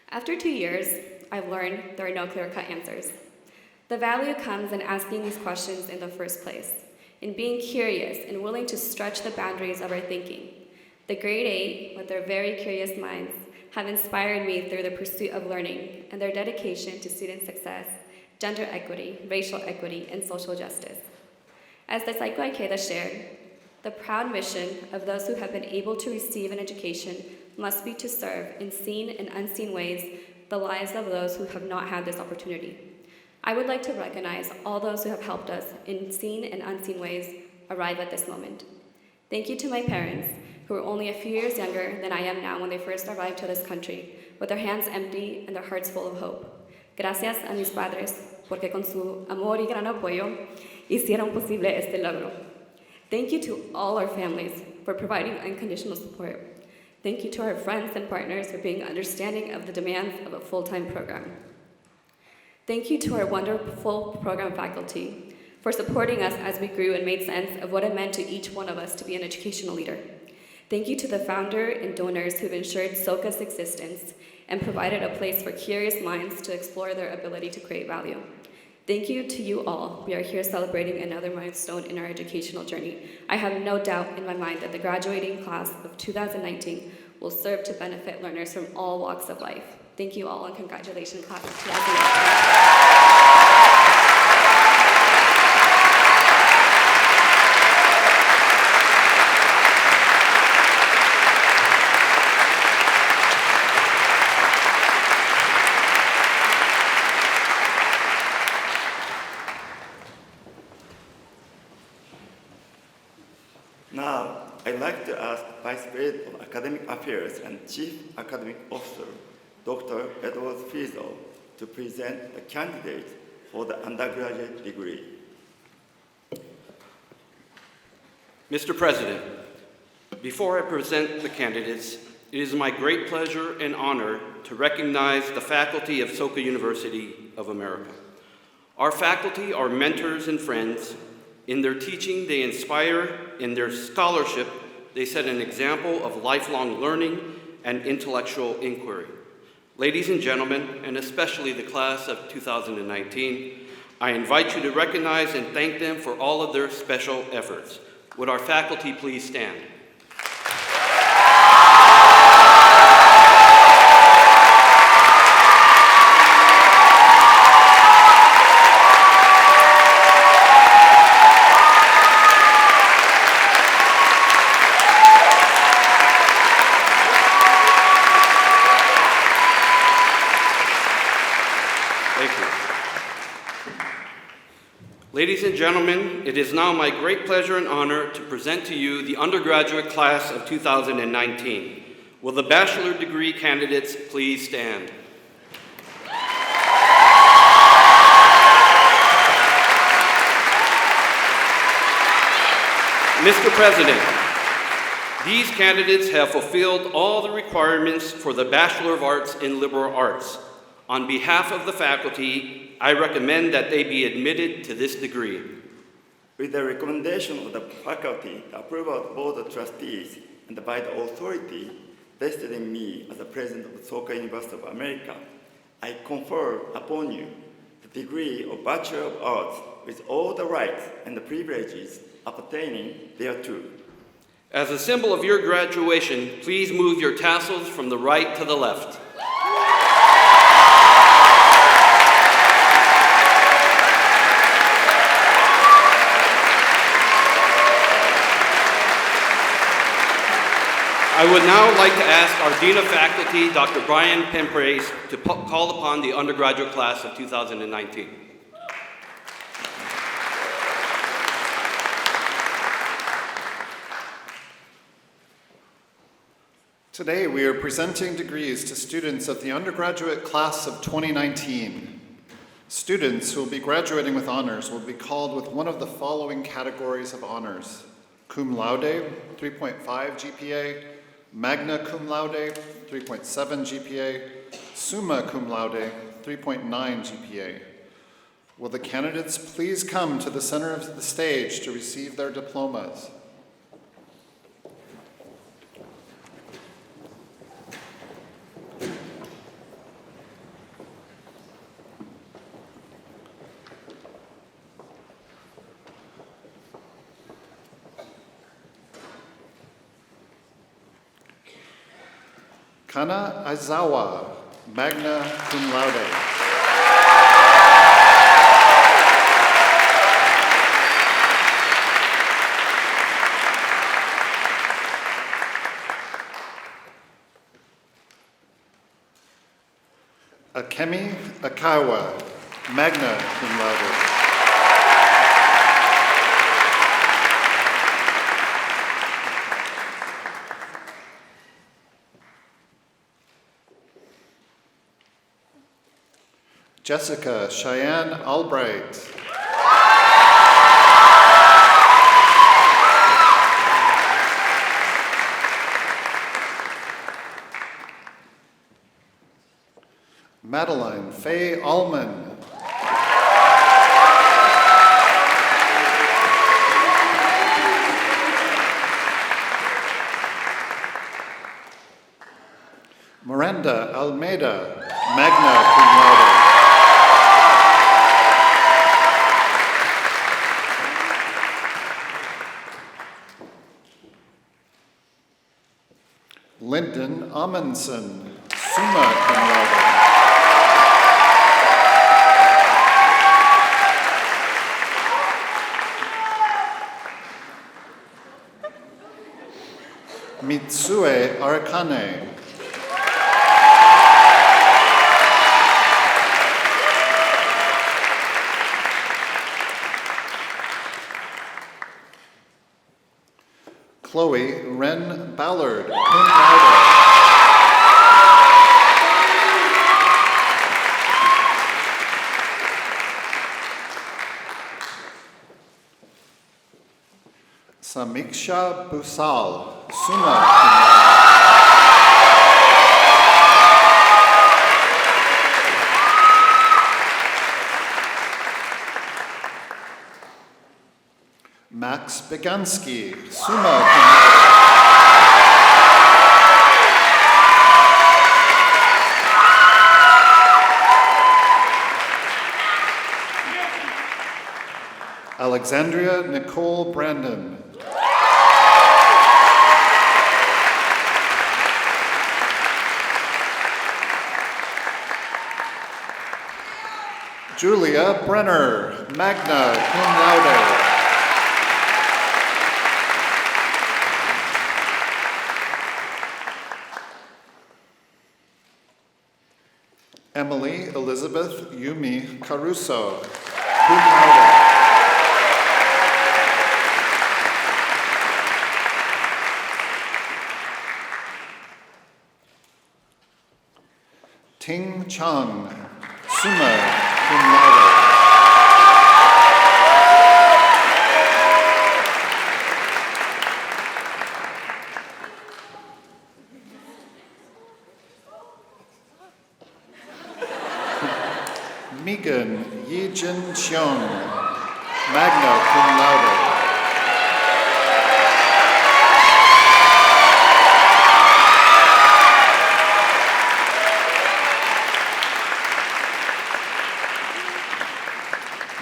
After 2 years, I've learned there are no clear-cut answers. The value comes in asking these questions in the first place, in being curious and willing to stretch the boundaries of our thinking. The grade 8, with their very curious minds, have inspired me through the pursuit of learning and their dedication to student success, gender equity, racial equity, and social justice. As the Psycho Ikeda shared, the proud mission of those who have been able to receive an education must be to serve in seen and unseen ways the lives of those who have not had this opportunity. I would like to recognize all those who have helped us in seen and unseen ways arrive at this moment. Thank you to my parents, who were only a few years younger than I am now when they first arrived to this country, with their hands empty and their hearts full of hope. Gracias a mis padres, porque con su amor y gran apoyo hicieron posible este logro. Thank you to all our families for providing unconditional support. Thank you to our friends and partners for being understanding of the demands of a full-time program. Thank you to our wonderful program faculty for supporting us as we grew and made sense of what it meant to each one of us to be an educational leader. Thank you to the founder and donors who've ensured Soka's existence and provided a place for curious minds to explore their ability to create value. Thank you to you all. We are here celebrating another milestone in our educational journey. I have no doubt in my mind that the graduating class of 2019 will serve to benefit learners from all walks of life. Thank you all, and congratulations, class of 2019. Now, I'd like to ask Vice President of Academic Affairs and Chief Academic Officer, Dr. Edward Fiesel, to present the candidates for the undergraduate degree. Mr. President, before I present the candidates, it is my great pleasure and honor to recognize the faculty of Soka University of America. Our faculty are mentors and friends. In their teaching, they inspire. In their scholarship, they set an example of lifelong learning and intellectual inquiry. Ladies and gentlemen, and especially the class of 2019, I invite you to recognize and thank them for all of their special efforts. Would our faculty please stand? Ladies and gentlemen, it is now my great pleasure and honor to present to you the undergraduate class of 2019. Will the bachelor degree candidates please stand? Mr. President, these candidates have fulfilled all the requirements for the Bachelor of Arts in Liberal Arts. On behalf of the faculty, I recommend that they be admitted to this degree. With the recommendation of the faculty, the approval of the Board of Trustees, and by the authority vested in me as the President of Soka University of America, I confer upon you the degree of Bachelor of Arts with all the rights and the privileges appertaining thereto. As a symbol of your graduation, please move your tassels from the right to the left. I would now like to ask our Dean of Faculty, Dr. Brian Pemprace, to call upon the undergraduate class of 2019. Today we are presenting degrees to students of the undergraduate class of 2019. Students who will be graduating with honors will be called with one of the following categories of honors: cum laude, 3.5 GPA, magna cum laude, 3.7 GPA, summa cum laude, 3.9 GPA. Will the candidates please come to the center of the stage to receive their diplomas? Kana Aizawa, magna cum laude. Akemi Akawa, magna cum laude. Jessica Cheyenne Albright. Madeline Faye Allman. Miranda Almeida, magna cum laude. Lyndon Amundsen, summa cum laude. Mitsue Arakane. Chloe Wren Ballard, cum laude. Samiksha Busal, summa cum laude. Max Begansky, summa cum laude. Alexandria Nicole Brandon. Julia Brenner, magna cum laude. Emily Elizabeth Yumi Caruso, cum laude. Ting Chang, summa cum laude. Megan Yijin Cheong, magna cum laude.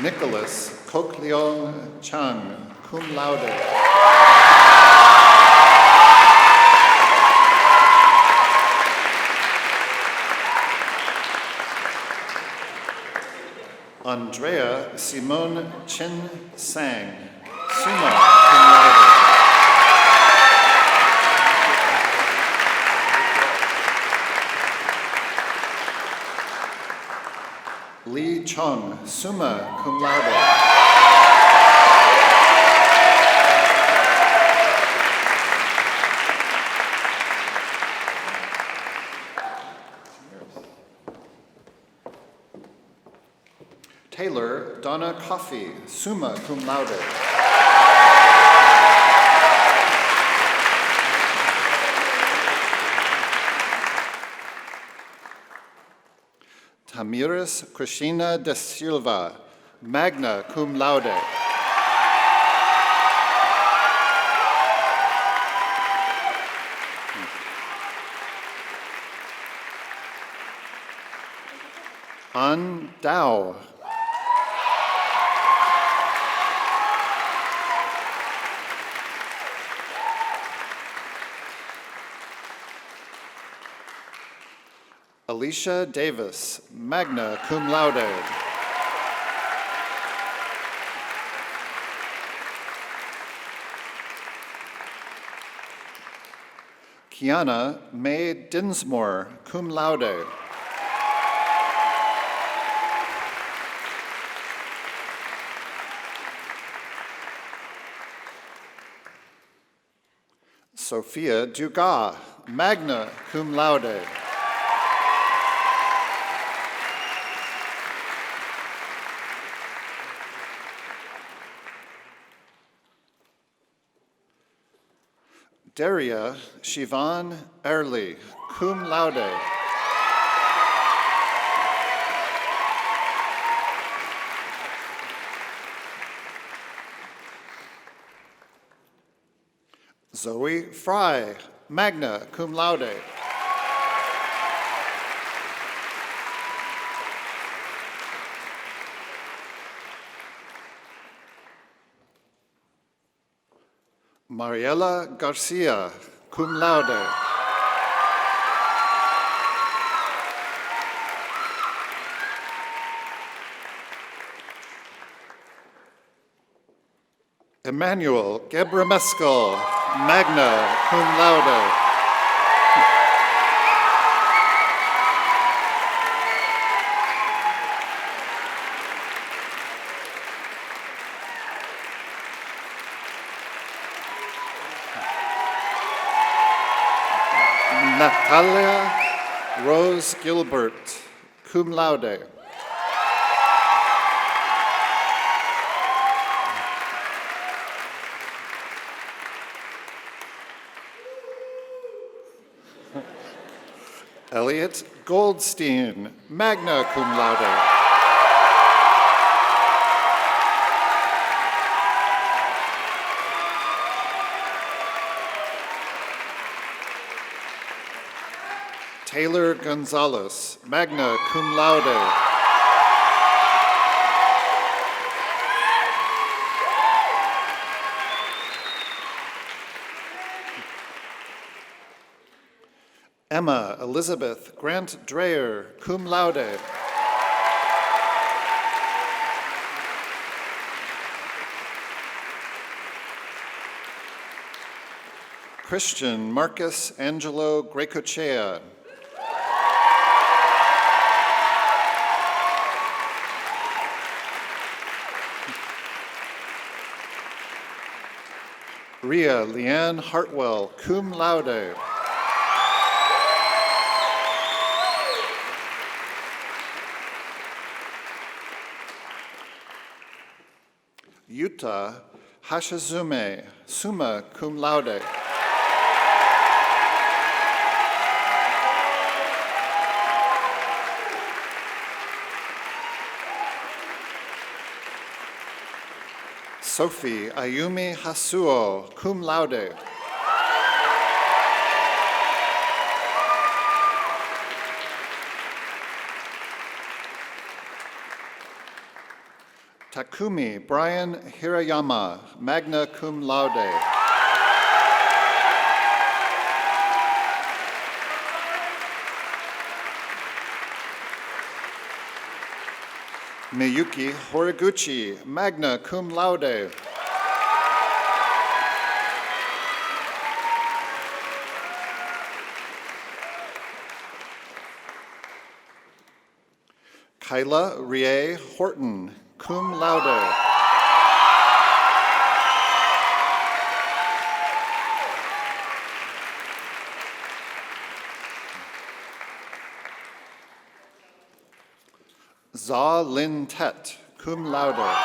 Nicholas Kok Leong Chang, cum laude. Andrea Simone Chin Sang, summa cum laude. Lee Chong, summa cum laude. Taylor Donna Coffey, summa cum laude. Tamiris Cristina de Silva, magna cum laude. An Dao. Alicia Davis, magna cum laude. Kiana May Dinsmore, cum laude. Sophia Dugas, magna cum laude. Daria Shivan Early, cum laude. Zoe Fry, magna cum laude. Mariela Garcia, cum laude. Emmanuel Gebrameskel, magna cum laude. Natalia Rose Gilbert, cum laude. Elliot Goldstein, magna cum laude. Taylor Gonzalez, magna cum laude. Emma Elizabeth Grant Dreyer, cum laude. Christian Marcus Angelo Grecochea. Ria Leanne Hartwell, cum laude. Yuta Hashizume, summa cum laude. Sophie Ayumi Hasuo, cum laude. Takumi Brian Hirayama, magna cum laude. Miyuki Horiguchi, magna cum laude. Kyla Rie Horton, cum laude. Za Lin Tet, cum laude.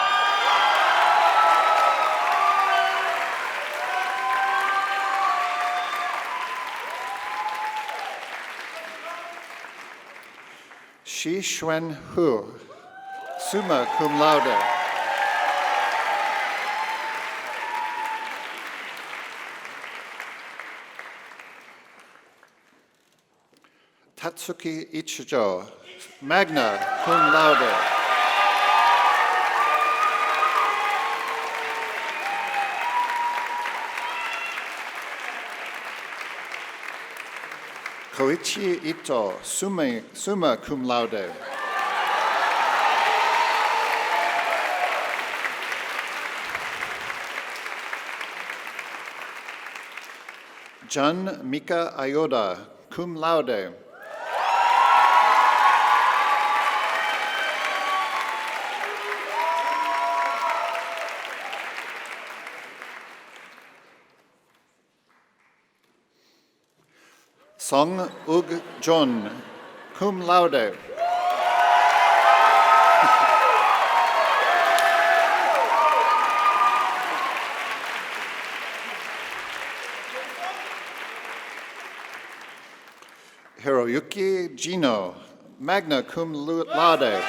Shi Xuan Hu, summa cum laude. Tatsuki Ichijo, magna cum laude. Koichi Ito, summa cum laude. Jun Mika Ayoda, cum laude. Song Ug Jun, cum laude. Hiroyuki Jino, magna cum laude.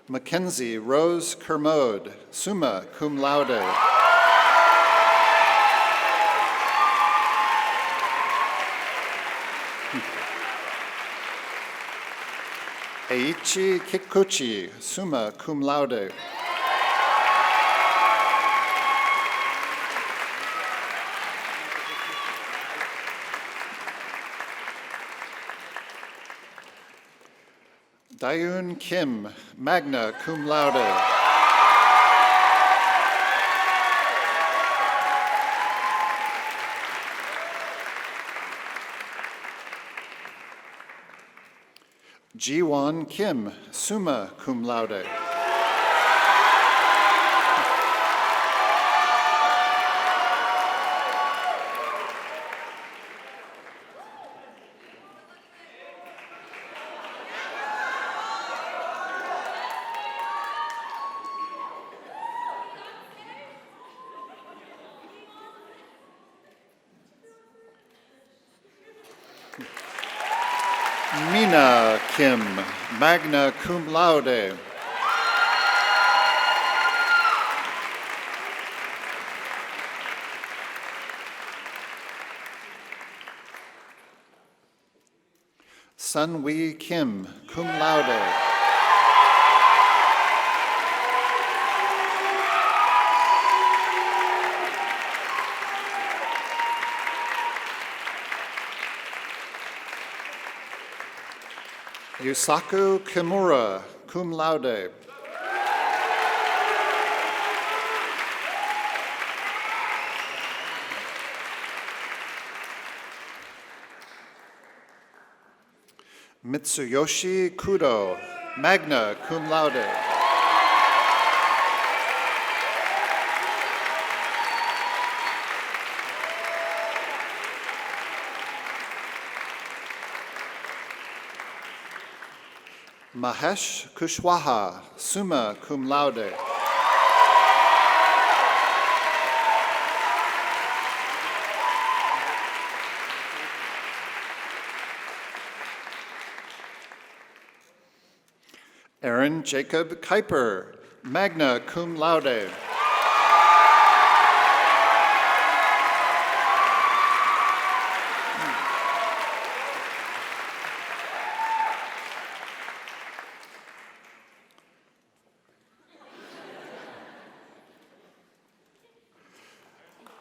Mackenzie Rose Kermode, summa cum laude. Eiichi Kikuchi, summa cum laude. Dayun Kim, magna cum laude. Jiwon Kim, summa cum laude. Mina Kim, magna cum laude. Sunwee Kim, cum laude. Yusaku Kimura, cum laude. Mitsuyoshi Kudo, magna cum laude. Mahesh Kushwaha, summa cum laude. Aaron Jacob Kuiper, magna cum laude.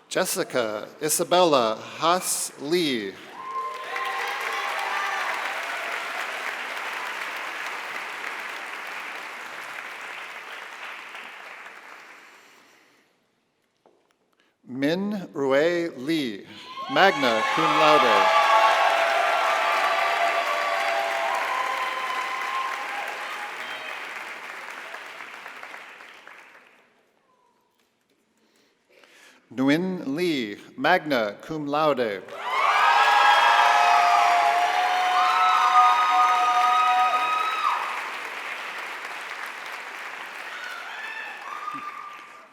Jessica Isabella Haas Lee. Min Rue Lee, magna cum laude. Nguyen Lee, magna cum laude.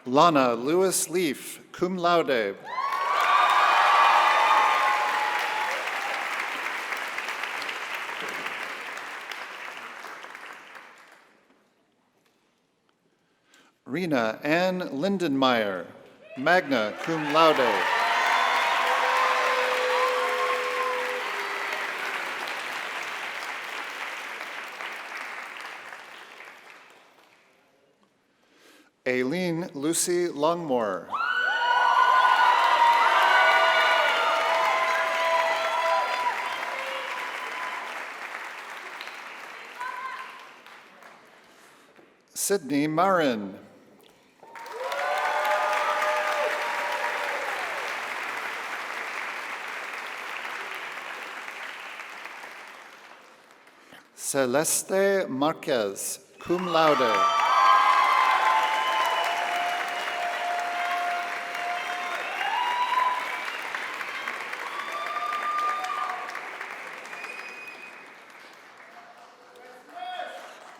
Lana Lewis Leaf, cum laude. Rena Ann Lindenmeyer, magna cum laude. Aileen Lucy Longmore. Sydney Marin. Celeste Marquez, cum laude.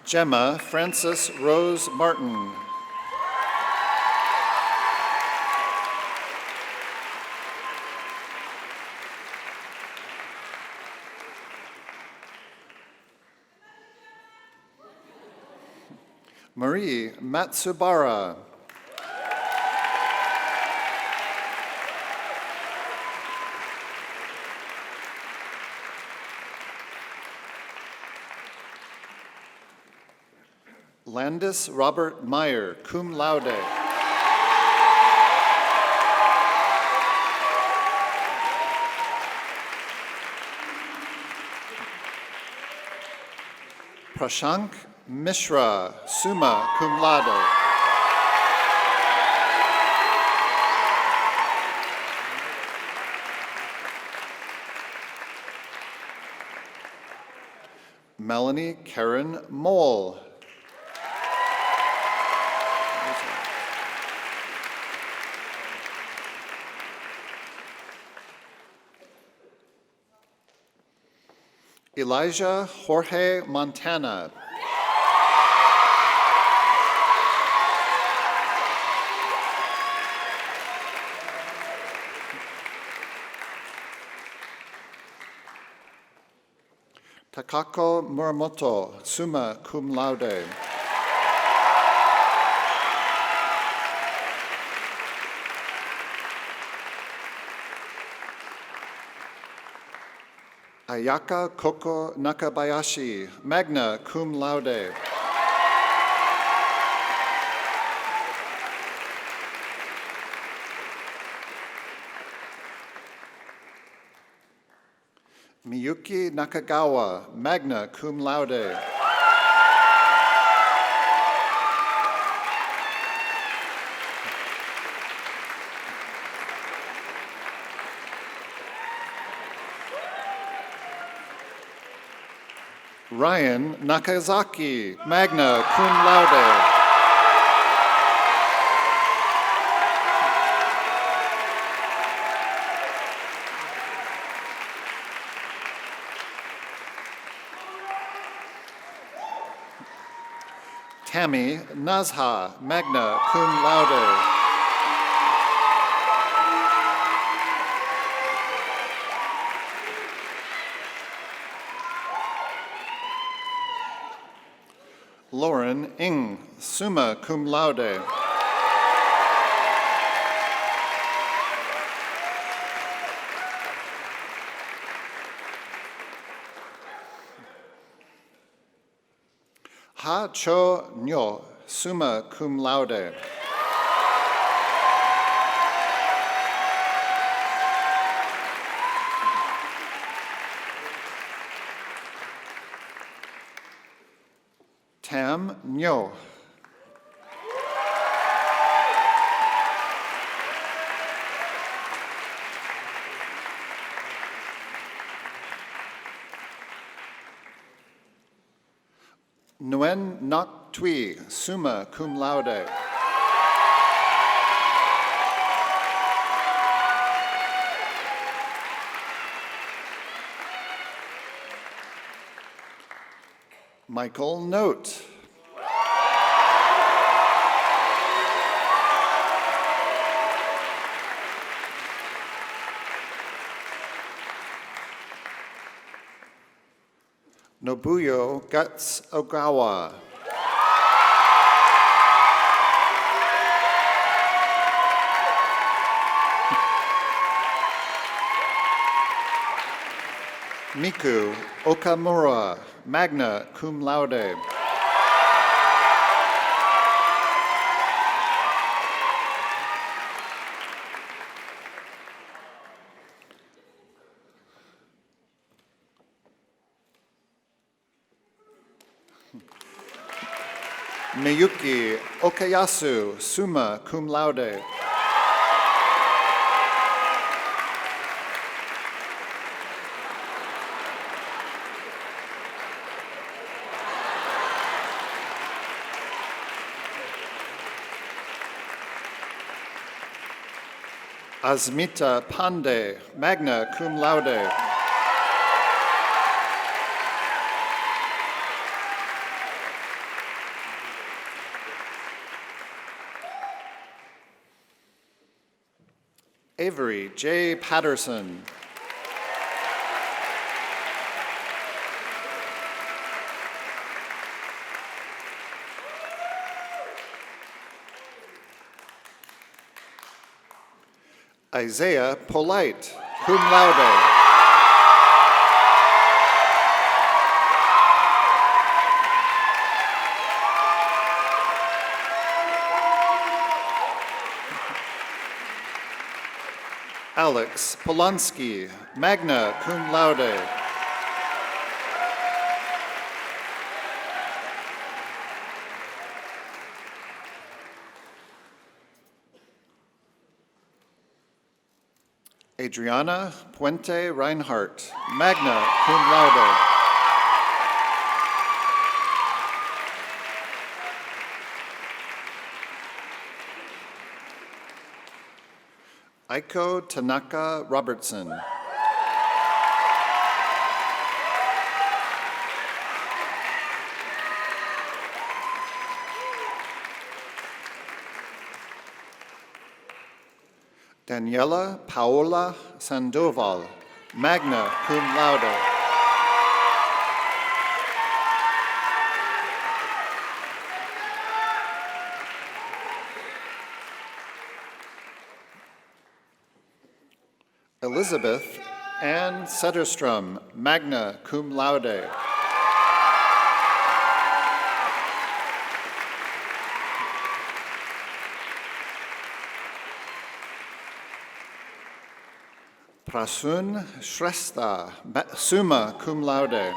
Gemma Frances Rose Martin. Marie Matsubara. Landis Robert Meyer, cum laude. Prashank Mishra, summa cum laude. Melanie Karen Mole. Elijah Jorge Montana. Takako Muramoto, summa cum laude. Ayaka Koko Nakabayashi, magna cum laude. Miyuki Nakagawa, magna cum laude. Ryan Nakazaki, magna cum laude. Tammy Nazha, magna cum laude. Lauren Ng, summa cum laude. Ha Cho Nyo, summa cum laude. Tam Nyo. Nguyen Ngoc Tui, summa cum laude. Michael Note. Nobuyo Guts Ogawa. Miku Okamura, magna cum laude. Miyuki Okayasu, summa cum laude. Asmita Pandey, magna cum laude. Avery J. Patterson. Isaiah Polite, cum laude. Alex Polanski, magna cum laude. Adriana Puente Reinhardt, magna cum laude. Aiko Tanaka Robertson. Daniela Paola Sandoval, magna cum laude. Elizabeth Ann Setterstrom, magna cum laude. Prasun Shrestha, summa cum laude.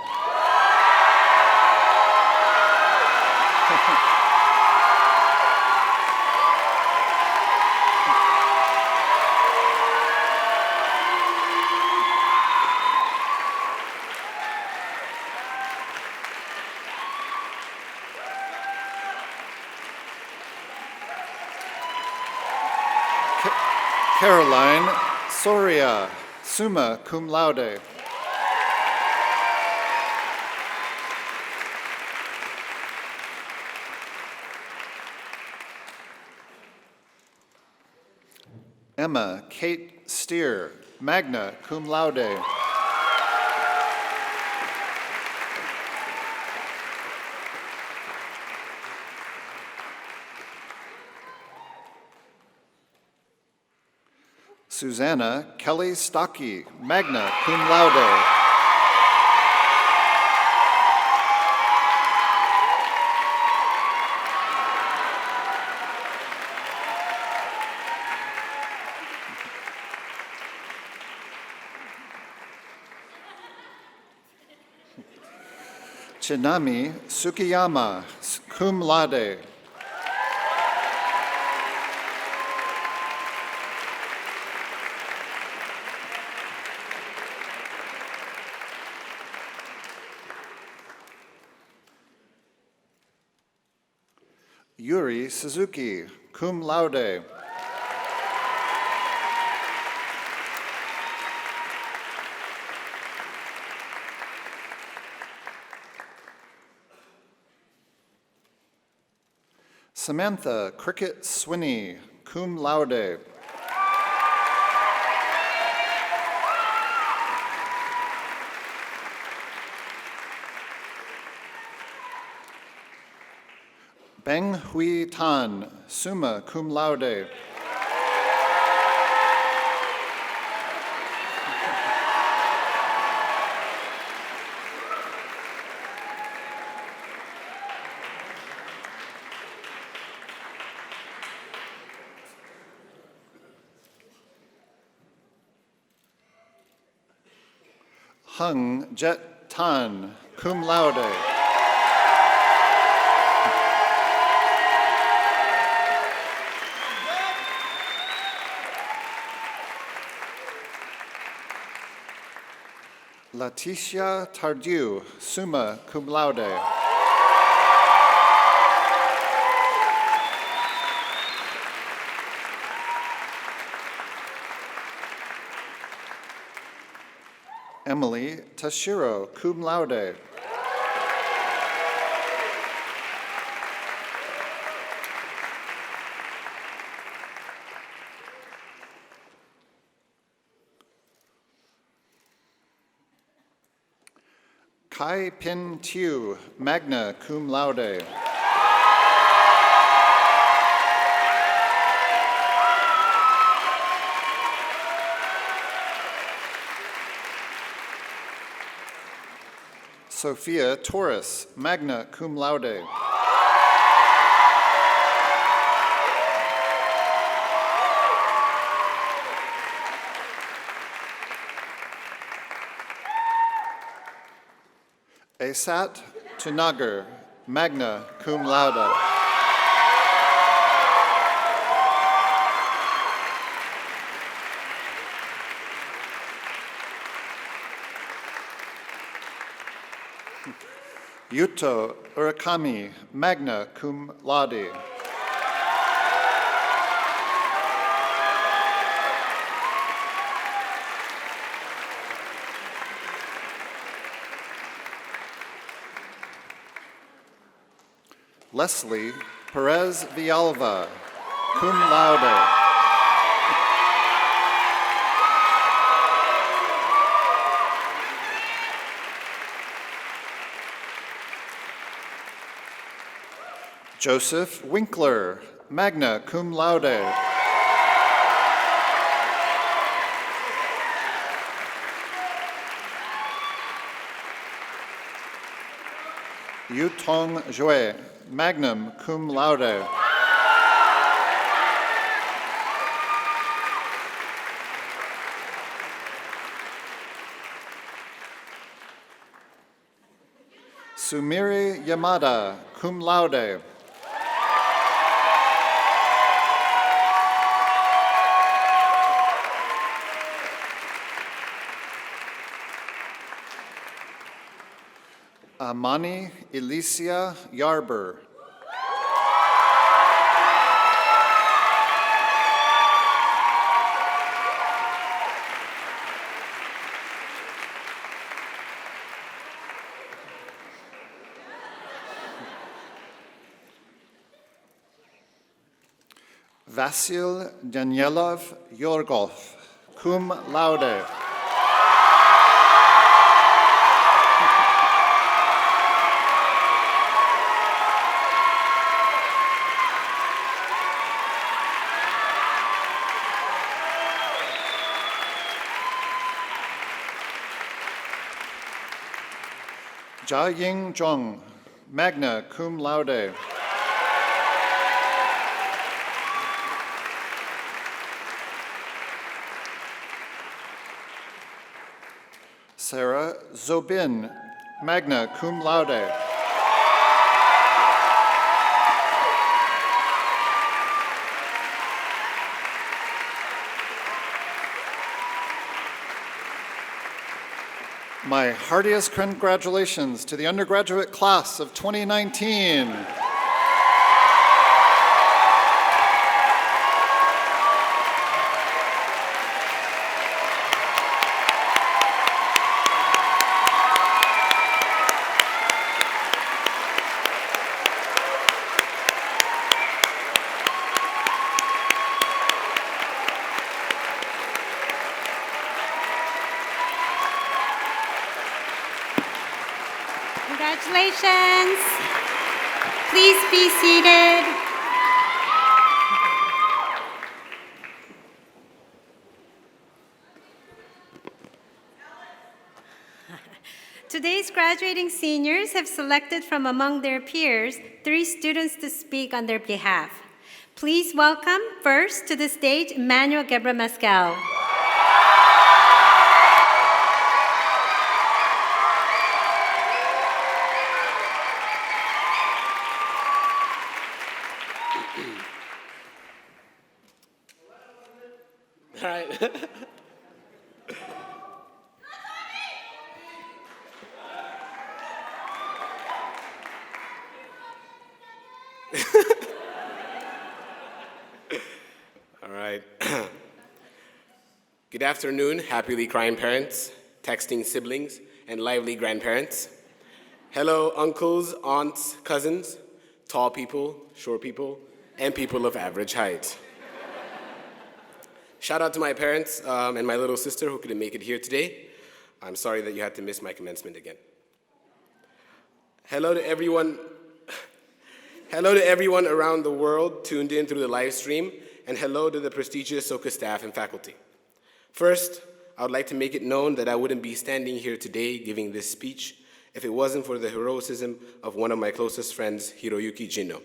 Caroline Soria, summa cum laude. Emma Kate Steer, magna cum laude. Susanna Kelly Stocky, magna cum laude. Chinami Sukiyama, cum laude. Yuri Suzuki, cum laude. Samantha Cricket Swinney, cum laude. Beng Hui Tan, summa cum laude. Hung Jet Tan, cum laude. Leticia Tardieu, summa cum laude. Emily Tashiro, cum laude. Kai Pin Tiu, magna cum laude. Sophia Torres, magna cum laude. Asat Tunagar, magna cum laude. Yuto Urakami, magna cum laude. Leslie Perez Villalva, cum laude. Joseph Winkler, magna cum laude. Yutong Jue, magnum cum laude. Sumiri Yamada, cum laude. Amani Alicia Yarber. Vasil Danielov Yorgov, cum laude. Jia Ying Zhong, magna cum laude. Sarah Zobin, magna cum laude. My heartiest congratulations to the undergraduate class of 2019. Congratulations. Please be seated. Today's graduating seniors have selected from among their peers 3 students to speak on their behalf. Please welcome first to the stage Emmanuel Gebre-Mescal. All right. All right. Good afternoon, happily crying parents, texting siblings, and lively grandparents. Hello, uncles, aunts, cousins, tall people, short people, and people of average height. Shout out to my parents and my little sister who couldn't make it here today. I'm sorry that you had to miss my commencement again. Hello to everyone around the world tuned in through the live stream, and hello to the prestigious Soka staff and faculty. First, I would like to make it known that I wouldn't be standing here today giving this speech if it wasn't for the heroism of one of my closest friends, Hiroyuki Jinno.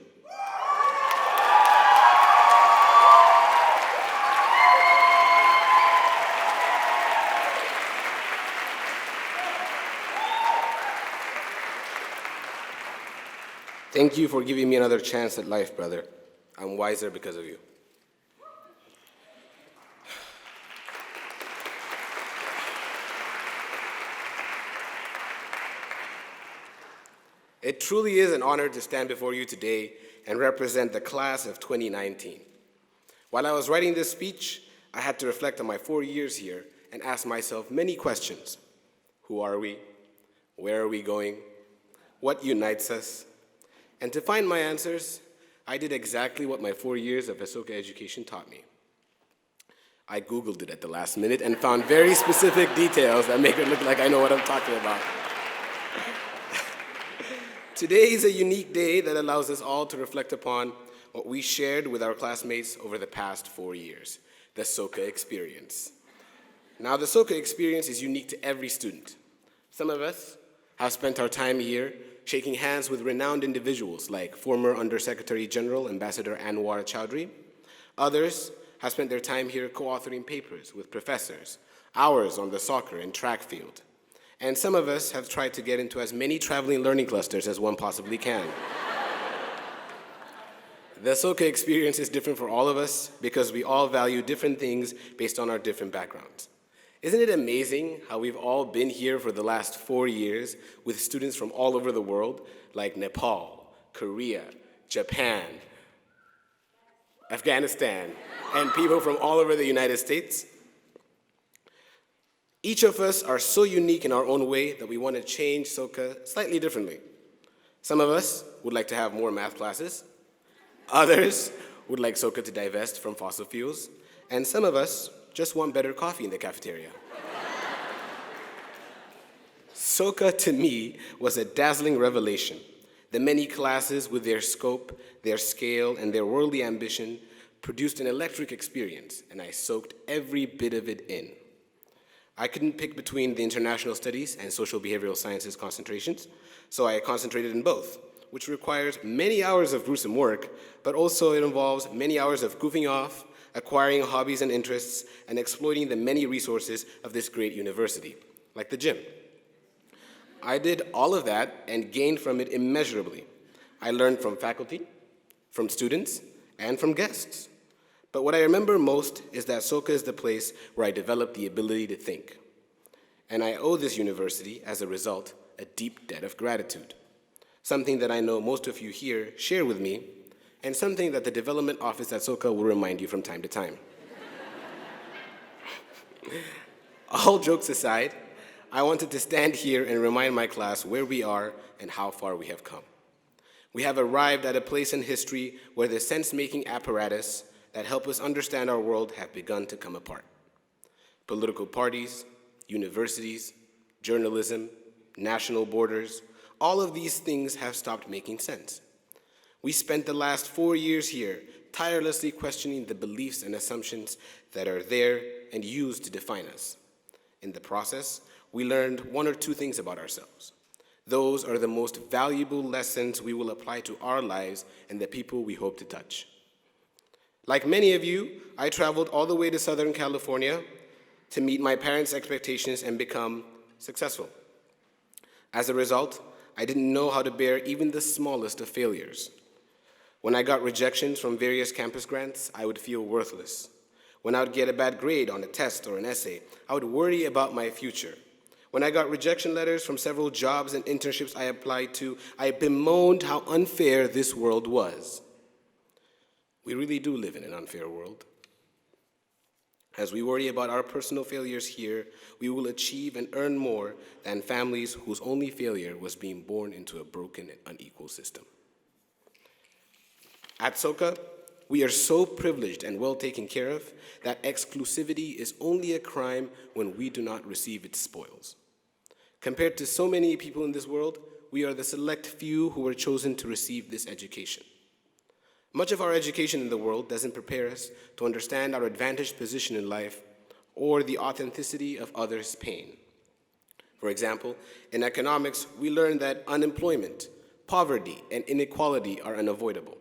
Thank you for giving me another chance at life, brother. I'm wiser because of you. It truly is an honor to stand before you today and represent the class of 2019. While I was writing this speech, I had to reflect on my 4 years here and ask myself many questions. Who are we? Where are we going? What unites us? And to find my answers, I did exactly what my 4 years of Soka education taught me. I Googled it at the last minute and found very specific details that make it look like I know what I'm talking about. Today is a unique day that allows us all to reflect upon what we shared with our classmates over the past 4 years, the Soka experience. Now, the Soka experience is unique to every student. Some of us have spent our time here shaking hands with renowned individuals like former Undersecretary General Ambassador Anwar Chowdhury. Others have spent their time here co-authoring papers with professors, hours on the soccer and track field. And some of us have tried to get into as many traveling learning clusters as one possibly can. The Soka experience is different for all of us because we all value different things based on our different backgrounds. Isn't it amazing how we've all been here for the last 4 years with students from all over the world, like Nepal, Korea, Japan, Afghanistan, and people from all over the United States? Each of us are so unique in our own way that we want to change Soka slightly differently. Some of us would like to have more math classes. Others would like Soka to divest from fossil fuels, and some of us just want better coffee in the cafeteria. Soka, to me, was a dazzling revelation. The many classes with their scope, their scale, and their worldly ambition produced an electric experience, and I soaked every bit of it in. I couldn't pick between the international studies and social behavioral sciences concentrations, so I concentrated in both, which requires many hours of gruesome work, but also it involves many hours of goofing off, acquiring hobbies and interests, and exploiting the many resources of this great university, like the gym. I did all of that and gained from it immeasurably. I learned from faculty, from students, and from guests. But what I remember most is that Soka is the place where I developed the ability to think. And I owe this university, as a result, a deep debt of gratitude. Something that I know most of you here share with me, and something that the development office at Soka will remind you from time to time. All jokes aside, I wanted to stand here and remind my class where we are and how far we have come. We have arrived at a place in history where the sense-making apparatus that help us understand our world have begun to come apart. Political parties, universities, journalism, national borders, all of these things have stopped making sense. We spent the last 4 years here tirelessly questioning the beliefs and assumptions that are there and used to define us. In the process, we learned one or two things about ourselves. Those are the most valuable lessons we will apply to our lives and the people we hope to touch. Like many of you, I traveled all the way to Southern California to meet my parents' expectations and become successful. As a result, I didn't know how to bear even the smallest of failures. When I got rejections from various campus grants, I would feel worthless. When I would get a bad grade on a test or an essay, I would worry about my future. When I got rejection letters from several jobs and internships I applied to, I bemoaned how unfair this world was. We really do live in an unfair world. As we worry about our personal failures here, we will achieve and earn more than families whose only failure was being born into a broken and unequal system. At Soka, we are so privileged and well taken care of that exclusivity is only a crime when we do not receive its spoils. Compared to so many people in this world, we are the select few who were chosen to receive this education. Much of our education in the world doesn't prepare us to understand our advantaged position in life or the authenticity of others' pain. For example, in economics, we learn that unemployment, poverty, and inequality are unavoidable.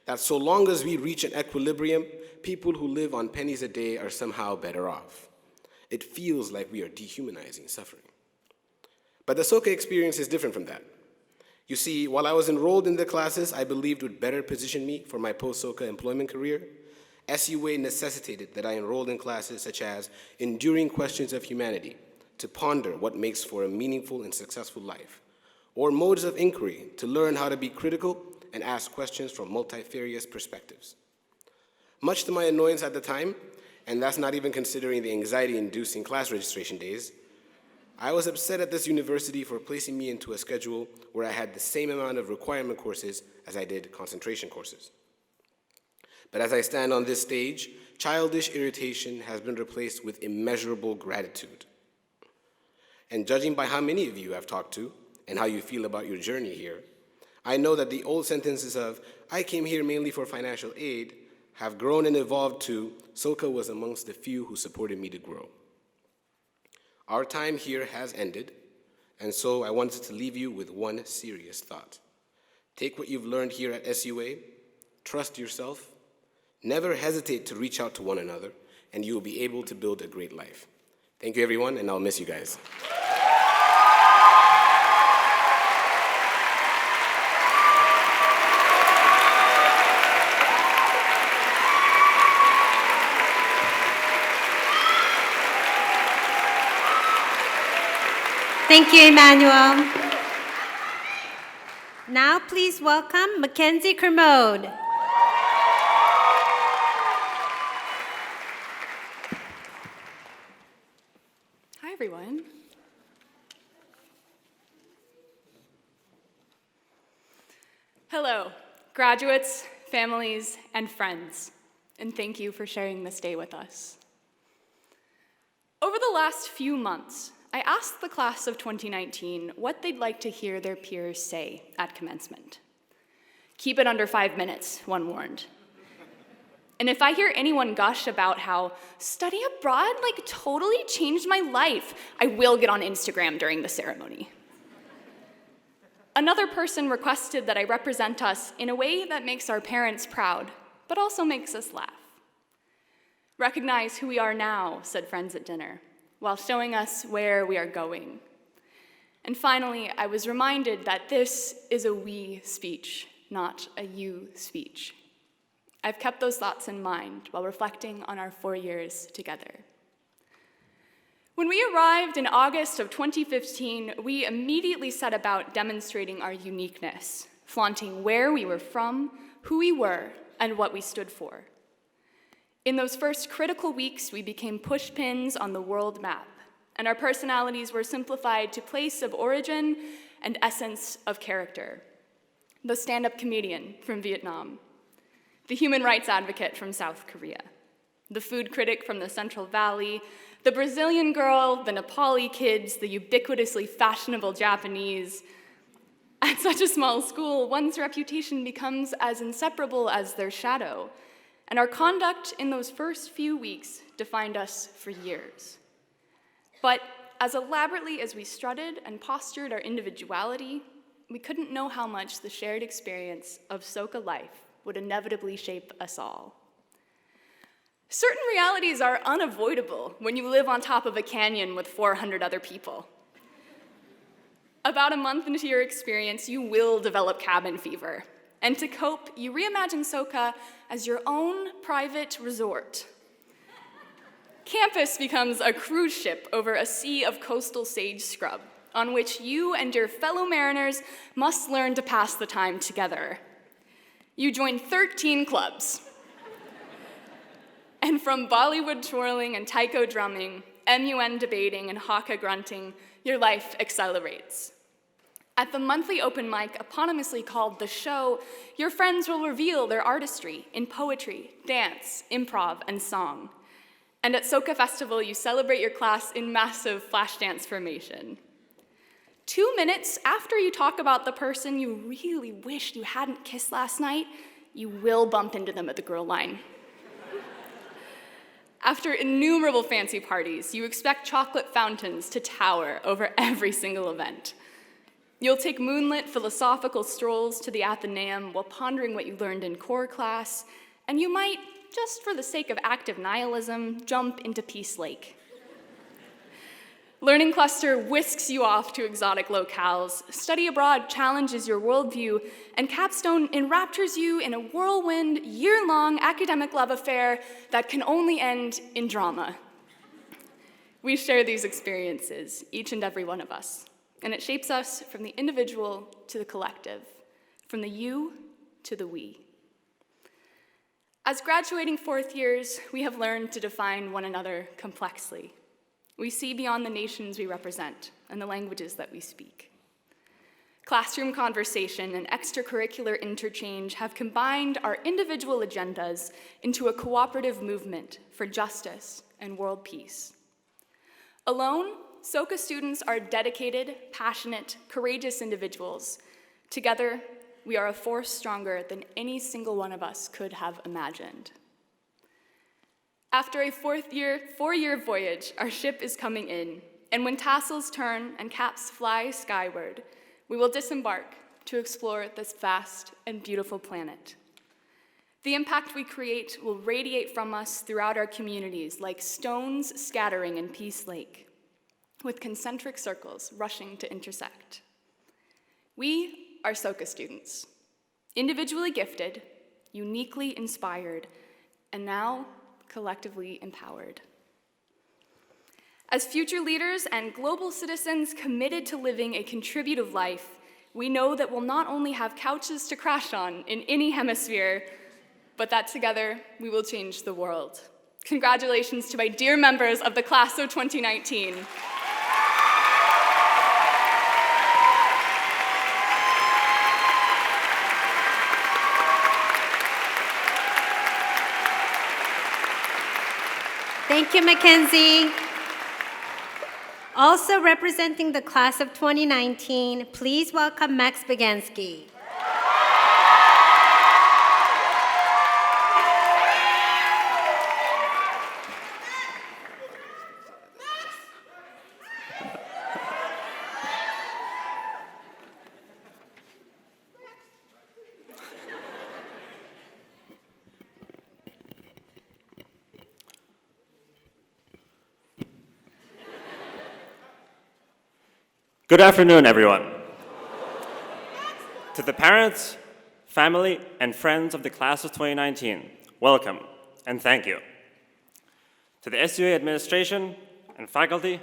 That so long as we reach an equilibrium, people who live on pennies a day are somehow better off. It feels like we are dehumanizing suffering. But the Soka experience is different from that. You see, while I was enrolled in the classes I believed would better position me for my post-Soka employment career, SUA necessitated that I enrolled in classes such as Enduring Questions of Humanity, to ponder what makes for a meaningful and successful life, or Modes of Inquiry, to learn how to be critical and ask questions from multifarious perspectives. Much to my annoyance at the time, and that's not even considering the anxiety-inducing class registration days, I was upset at this university for placing me into a schedule where I had the same amount of requirement courses as I did concentration courses. But as I stand on this stage, childish irritation has been replaced with immeasurable gratitude. And judging by how many of you I've talked to and how you feel about your journey here, I know that the old sentences of, "I came here mainly for financial aid," have grown and evolved to, "Soka was amongst the few who supported me to grow." Our time here has ended, and so I wanted to leave you with one serious thought. Take what you've learned here at SUA, trust yourself, never hesitate to reach out to one another, and you will be able to build a great life. Thank you, everyone, and I'll miss you guys. Thank you, Emmanuel. Now please welcome Mackenzie Kermode. Hi, everyone. Hello, graduates, families, and friends, and thank you for sharing this day with us. Over the last few months, I asked the class of 2019 what they'd like to hear their peers say at commencement. Keep it under 5 minutes, one warned. And if I hear anyone gush about how study abroad totally changed my life, I will get on Instagram during the ceremony. Another person requested that I represent us in a way that makes our parents proud, but also makes us laugh. Recognize who we are now, said friends at dinner, while showing us where we are going. And finally, I was reminded that this is a we speech, not a you speech. I've kept those thoughts in mind while reflecting on our 4 years together. When we arrived in August of 2015, we immediately set about demonstrating our uniqueness, flaunting where we were from, who we were, and what we stood for. In those first critical weeks, we became pushpins on the world map, and our personalities were simplified to place of origin and essence of character. The stand-up comedian from Vietnam, the human rights advocate from South Korea, the food critic from the Central Valley, the Brazilian girl, the Nepali kids, the ubiquitously fashionable Japanese. At such a small school, one's reputation becomes as inseparable as their shadow, and our conduct in those first few weeks defined us for years. But as elaborately as we strutted and postured our individuality, we couldn't know how much the shared experience of Soka life would inevitably shape us all. Certain realities are unavoidable when you live on top of a canyon with 400 other people. About a month into your experience, you will develop cabin fever. And to cope, you reimagine Soka as your own private resort. Campus becomes a cruise ship over a sea of coastal sage scrub, on which you and your fellow mariners must learn to pass the time together. You join 13 clubs. And from Bollywood twirling and taiko drumming, MUN debating and Hakka grunting, your life accelerates. At the monthly open mic, eponymously called The Show, your friends will reveal their artistry in poetry, dance, improv, and song. And at Soka Festival, you celebrate your class in massive flash dance formation. 2 minutes after you talk about the person you really wished you hadn't kissed last night, you will bump into them at the girl line. After innumerable fancy parties, you expect chocolate fountains to tower over every single event. You'll take moonlit philosophical strolls to the Athenaeum while pondering what you learned in core class, and you might, just for the sake of active nihilism, jump into Peace Lake. Learning Cluster whisks you off to exotic locales, Study Abroad challenges your worldview, and Capstone enraptures you in a whirlwind, year-long academic love affair that can only end in drama. We share these experiences, each and every one of us, and it shapes us from the individual to the collective, from the you to the we. As graduating fourth years, we have learned to define one another complexly. We see beyond the nations we represent and the languages that we speak. Classroom conversation and extracurricular interchange have combined our individual agendas into a cooperative movement for justice and world peace. Alone, Soka students are dedicated, passionate, courageous individuals. Together, we are a force stronger than any single one of us could have imagined. After a four-year voyage, our ship is coming in, and when tassels turn and caps fly skyward, we will disembark to explore this vast and beautiful planet. The impact we create will radiate from us throughout our communities like stones scattering in Peace Lake, with concentric circles rushing to intersect. We are Soka students, individually gifted, uniquely inspired, and now collectively empowered. As future leaders and global citizens committed to living a contributive life, we know that we'll not only have couches to crash on in any hemisphere, but that together we will change the world. Congratulations to my dear members of the class of 2019. Thank you, Mackenzie. Also representing the class of 2019, please welcome Max Bagansky. Good afternoon, everyone. To the parents, family, and friends of the class of 2019, welcome and thank you. To the SUA administration and faculty,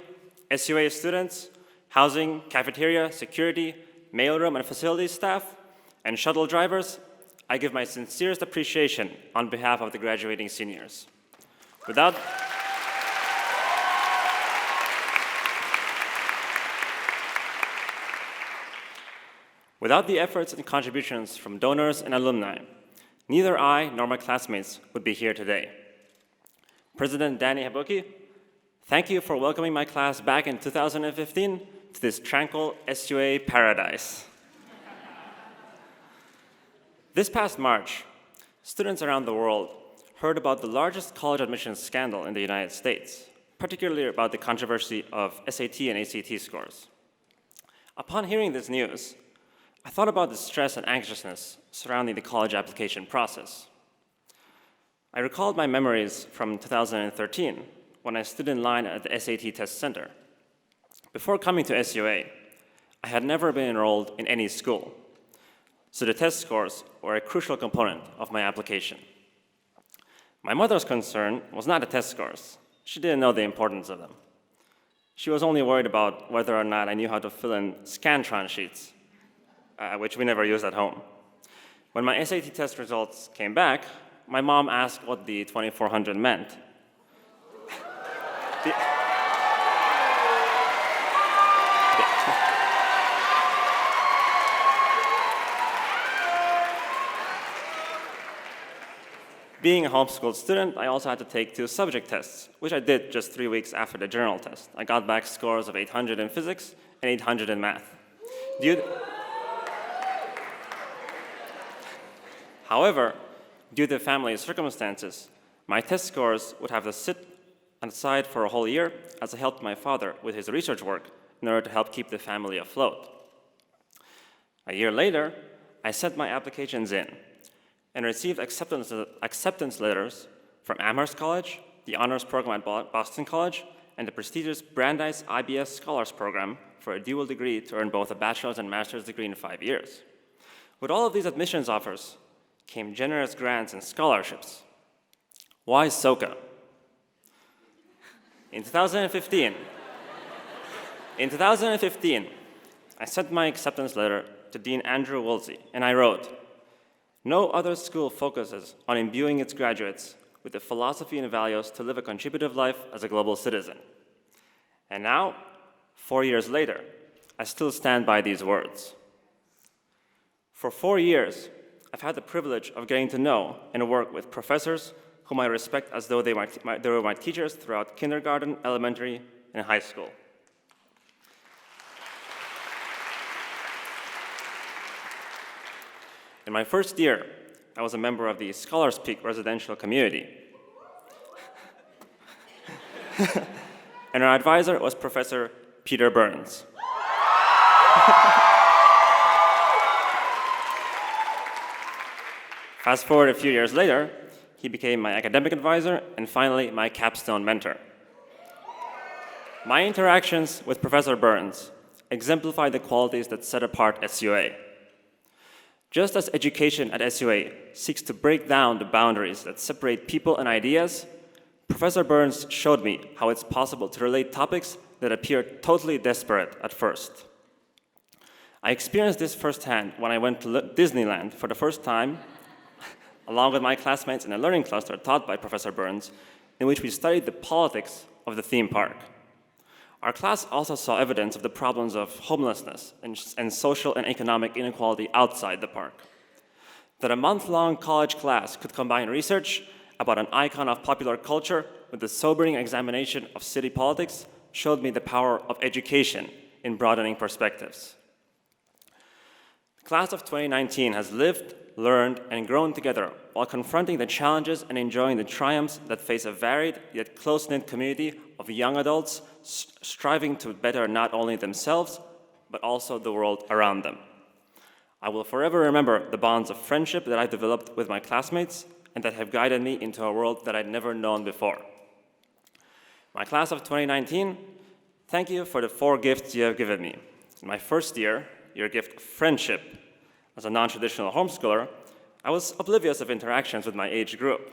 SUA students, housing, cafeteria, security, mailroom and facilities staff, and shuttle drivers, I give my sincerest appreciation on behalf of the graduating seniors. Without the efforts and contributions from donors and alumni, neither I nor my classmates would be here today. President Danny Habuki, thank you for welcoming my class back in 2015 to this tranquil SUA paradise. This past March, students around the world heard about the largest college admissions scandal in the United States, particularly about the controversy of SAT and ACT scores. Upon hearing this news, I thought about the stress and anxiousness surrounding the college application process. I recalled my memories from 2013 when I stood in line at the SAT test center. Before coming to SUA, I had never been enrolled in any school, so the test scores were a crucial component of my application. My mother's concern was not the test scores. She didn't know the importance of them. She was only worried about whether or not I knew how to fill in Scantron sheets, which we never used at home. When my SAT test results came back, my mom asked what the 2400 meant. Being a homeschooled student, I also had to take 2 subject tests, which I did just 3 weeks after the general test. I got back scores of 800 in physics and 800 in math. However, due to family circumstances, my test scores would have to sit aside for a whole year as I helped my father with his research work in order to help keep the family afloat. A year later, I sent my applications in and received acceptance letters from Amherst College, the honors program at Boston College, and the prestigious Brandeis IBS Scholars Program for a dual degree to earn both a bachelor's and master's degree in 5 years. With all of these admissions offers came generous grants and scholarships. Why Soka? In 2015, I sent my acceptance letter to Dean Andrew Woolsey, and I wrote, "No other school focuses on imbuing its graduates with the philosophy and values to live a contributive life as a global citizen." And now, 4 years later, I still stand by these words. For 4 years, I've had the privilege of getting to know and work with professors whom I respect as though they were my teachers throughout kindergarten, elementary, and high school. In my first year, I was a member of the Scholars Peak residential community. And our advisor was Professor Peter Burns. Fast forward a few years later, he became my academic advisor and finally my capstone mentor. My interactions with Professor Burns exemplify the qualities that set apart SUA. Just as education at SUA seeks to break down the boundaries that separate people and ideas, Professor Burns showed me how it's possible to relate topics that appear totally disparate at first. I experienced this firsthand when I went to Disneyland for the first time, along with my classmates in a learning cluster taught by Professor Burns, in which we studied the politics of the theme park. Our class also saw evidence of the problems of homelessness and social and economic inequality outside the park. That a month-long college class could combine research about an icon of popular culture with the sobering examination of city politics showed me the power of education in broadening perspectives. The class of 2019 has lived, learned, and grown together while confronting the challenges and enjoying the triumphs that face a varied yet close-knit community of young adults striving to better not only themselves, but also the world around them. I will forever remember the bonds of friendship that I developed with my classmates and that have guided me into a world that I'd never known before. My class of 2019, thank you for the 4 gifts you have given me. In my first year, your gift of friendship. As a non-traditional homeschooler, I was oblivious of interactions with my age group.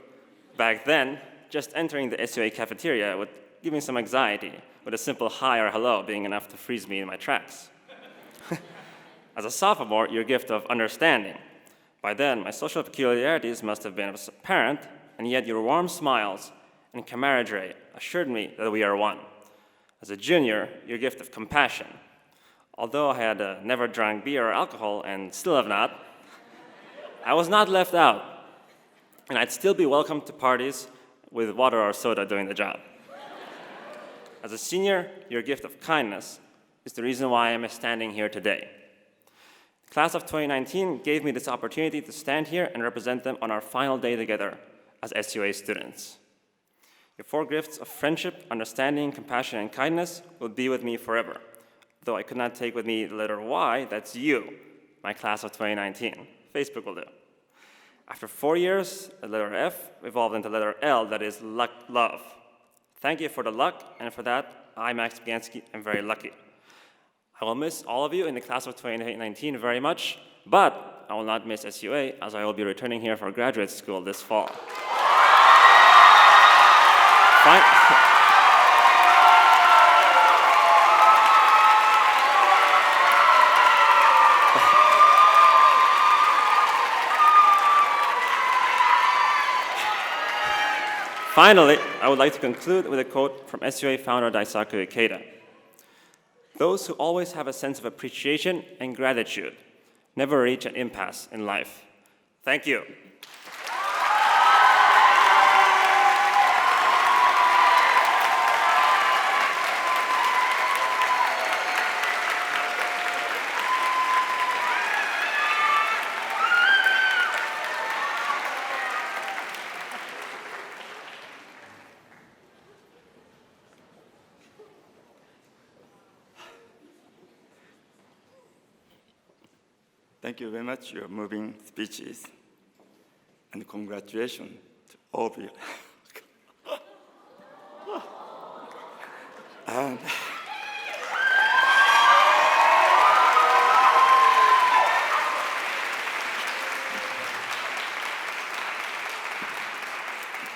Back then, just entering the SUA cafeteria would give me some anxiety, with a simple hi or hello being enough to freeze me in my tracks. As a sophomore, your gift of understanding. By then, my social peculiarities must have been apparent, and yet your warm smiles and camaraderie assured me that we are one. As a junior, your gift of compassion. Although I had never drank beer or alcohol, and still have not, I was not left out, and I'd still be welcome to parties with water or soda doing the job. As a senior, your gift of kindness is the reason why I'm standing here today. The class of 2019 gave me this opportunity to stand here and represent them on our final day together as SUA students. Your 4 gifts of friendship, understanding, compassion, and kindness will be with me forever. Though I could not take with me the letter Y, that's you, my class of 2019. Facebook will do. After 4 years, the letter F evolved into the letter L, that is luck, love. Thank you for the luck, and for that, I, Max Bagansky, am very lucky. I will miss all of you in the class of 2019 very much, but I will not miss SUA, as I will be returning here for graduate school this fall. Finally, I would like to conclude with a quote from SUA founder Daisaku Ikeda. Those who always have a sense of appreciation and gratitude never reach an impasse in life. Thank you. Thank you very much for your moving speeches, and congratulations to all of you. And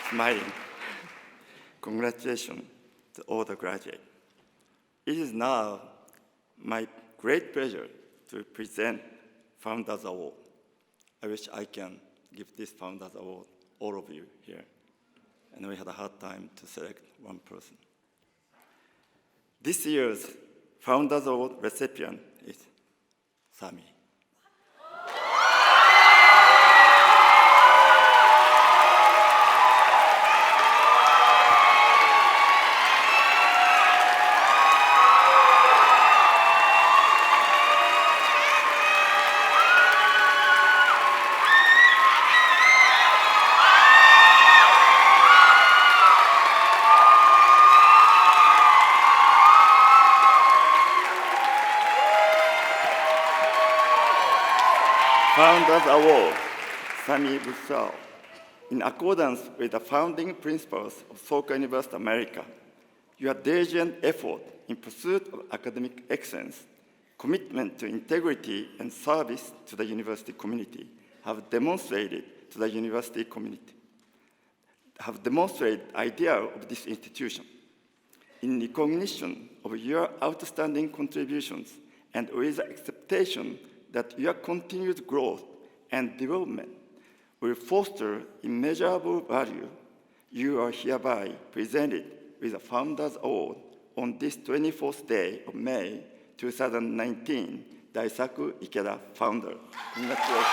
smiling. Congratulations to all the graduates. It is now my great pleasure to present Founders Award. I wish I can give this Founders Award all of you here. And we had a hard time to select one person. This year's Founders Award recipient is Sami. Founders Award, Sami Busao. In accordance with the founding principles of Soka University America, your diligent effort in pursuit of academic excellence, commitment to integrity, and service to the university community have demonstrated ideal of this institution. In recognition of your outstanding contributions and with the expectation that your continued growth and development will foster immeasurable value, you are hereby presented with a Founders Award on this 24th day of May 2019, Daisaku Ikeda Founder. Congratulations.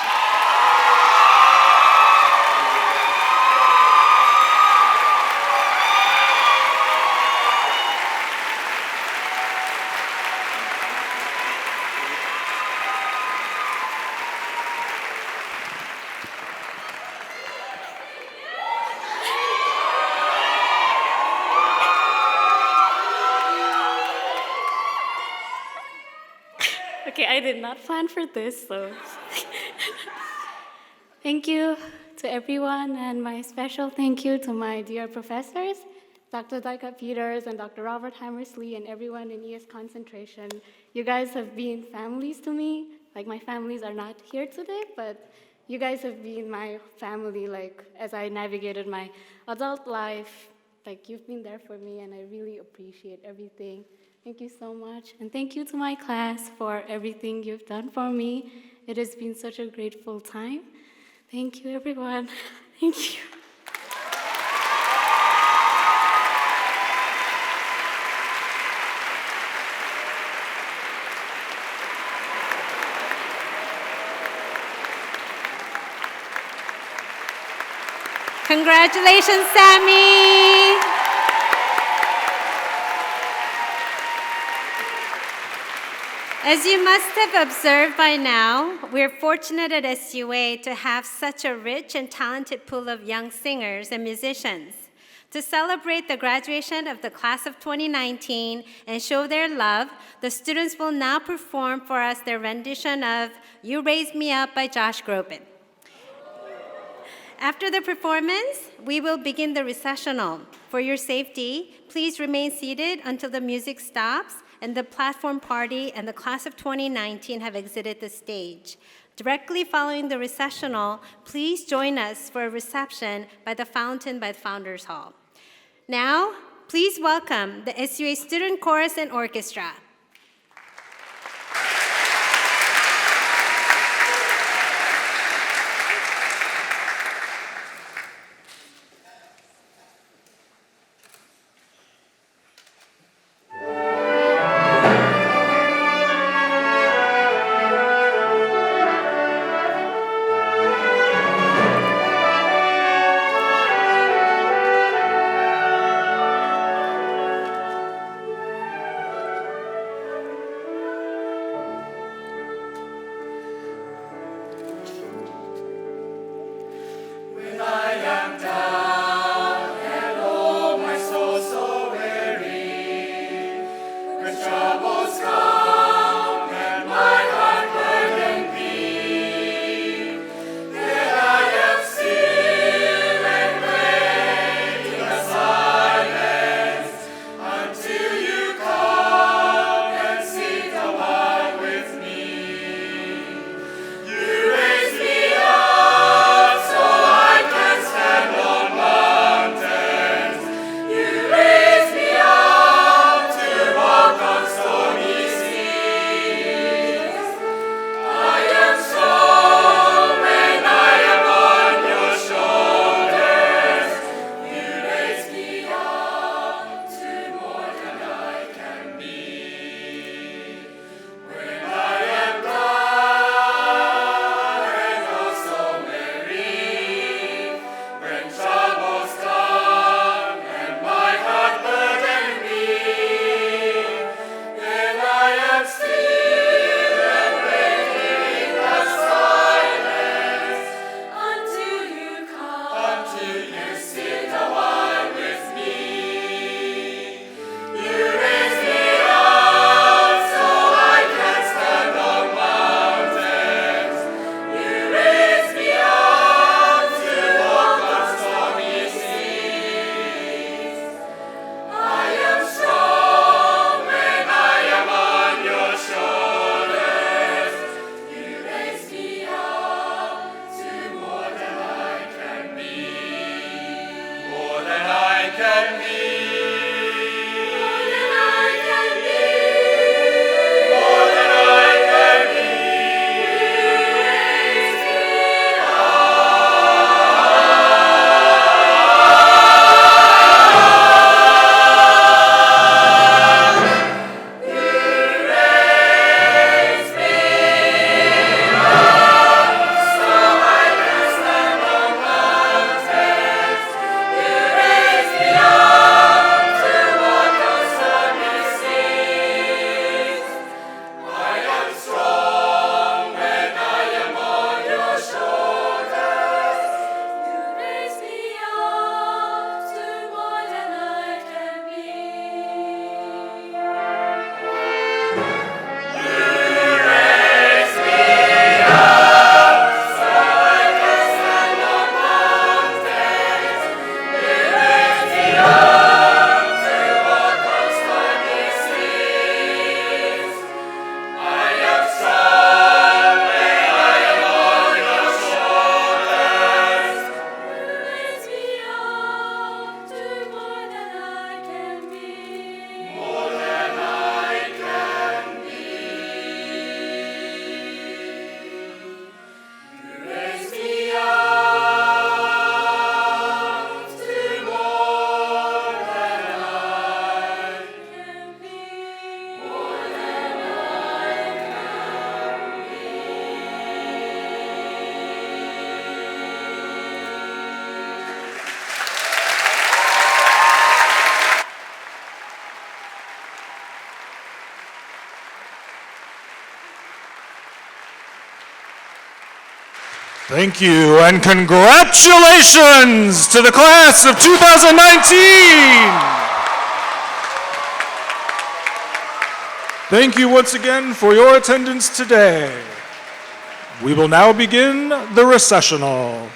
I did not plan for this, so. Thank you to everyone, and my special thank you to my dear professors, Dr. Daika Peters and Dr. Robert Hammersley, and everyone in ES Concentration. You guys have been families to me. Like, my families are not here today, but you guys have been my family, like, as I navigated my adult life. Like, you've been there for me, and I really appreciate everything. Thank you so much. And thank you to my class for everything you've done for me. It has been such a grateful time. Thank you, everyone. Thank you. Congratulations, Sammy! As you must have observed by now, we're fortunate at SUA to have such a rich and talented pool of young singers and musicians. To celebrate the graduation of the class of 2019 and show their love, the students will now perform for us their rendition of You Raise Me Up by Josh Groban. After the performance, we will begin the recessional. For your safety, please remain seated until the music stops and the platform party and the class of 2019 have exited the stage. Directly following the recessional, please join us for a reception by the fountain by the Founders Hall. Now, please welcome the SUA Student Chorus and Orchestra. Thank you, and congratulations to the class of 2019! Thank you once again for your attendance today. We will now begin the recessional.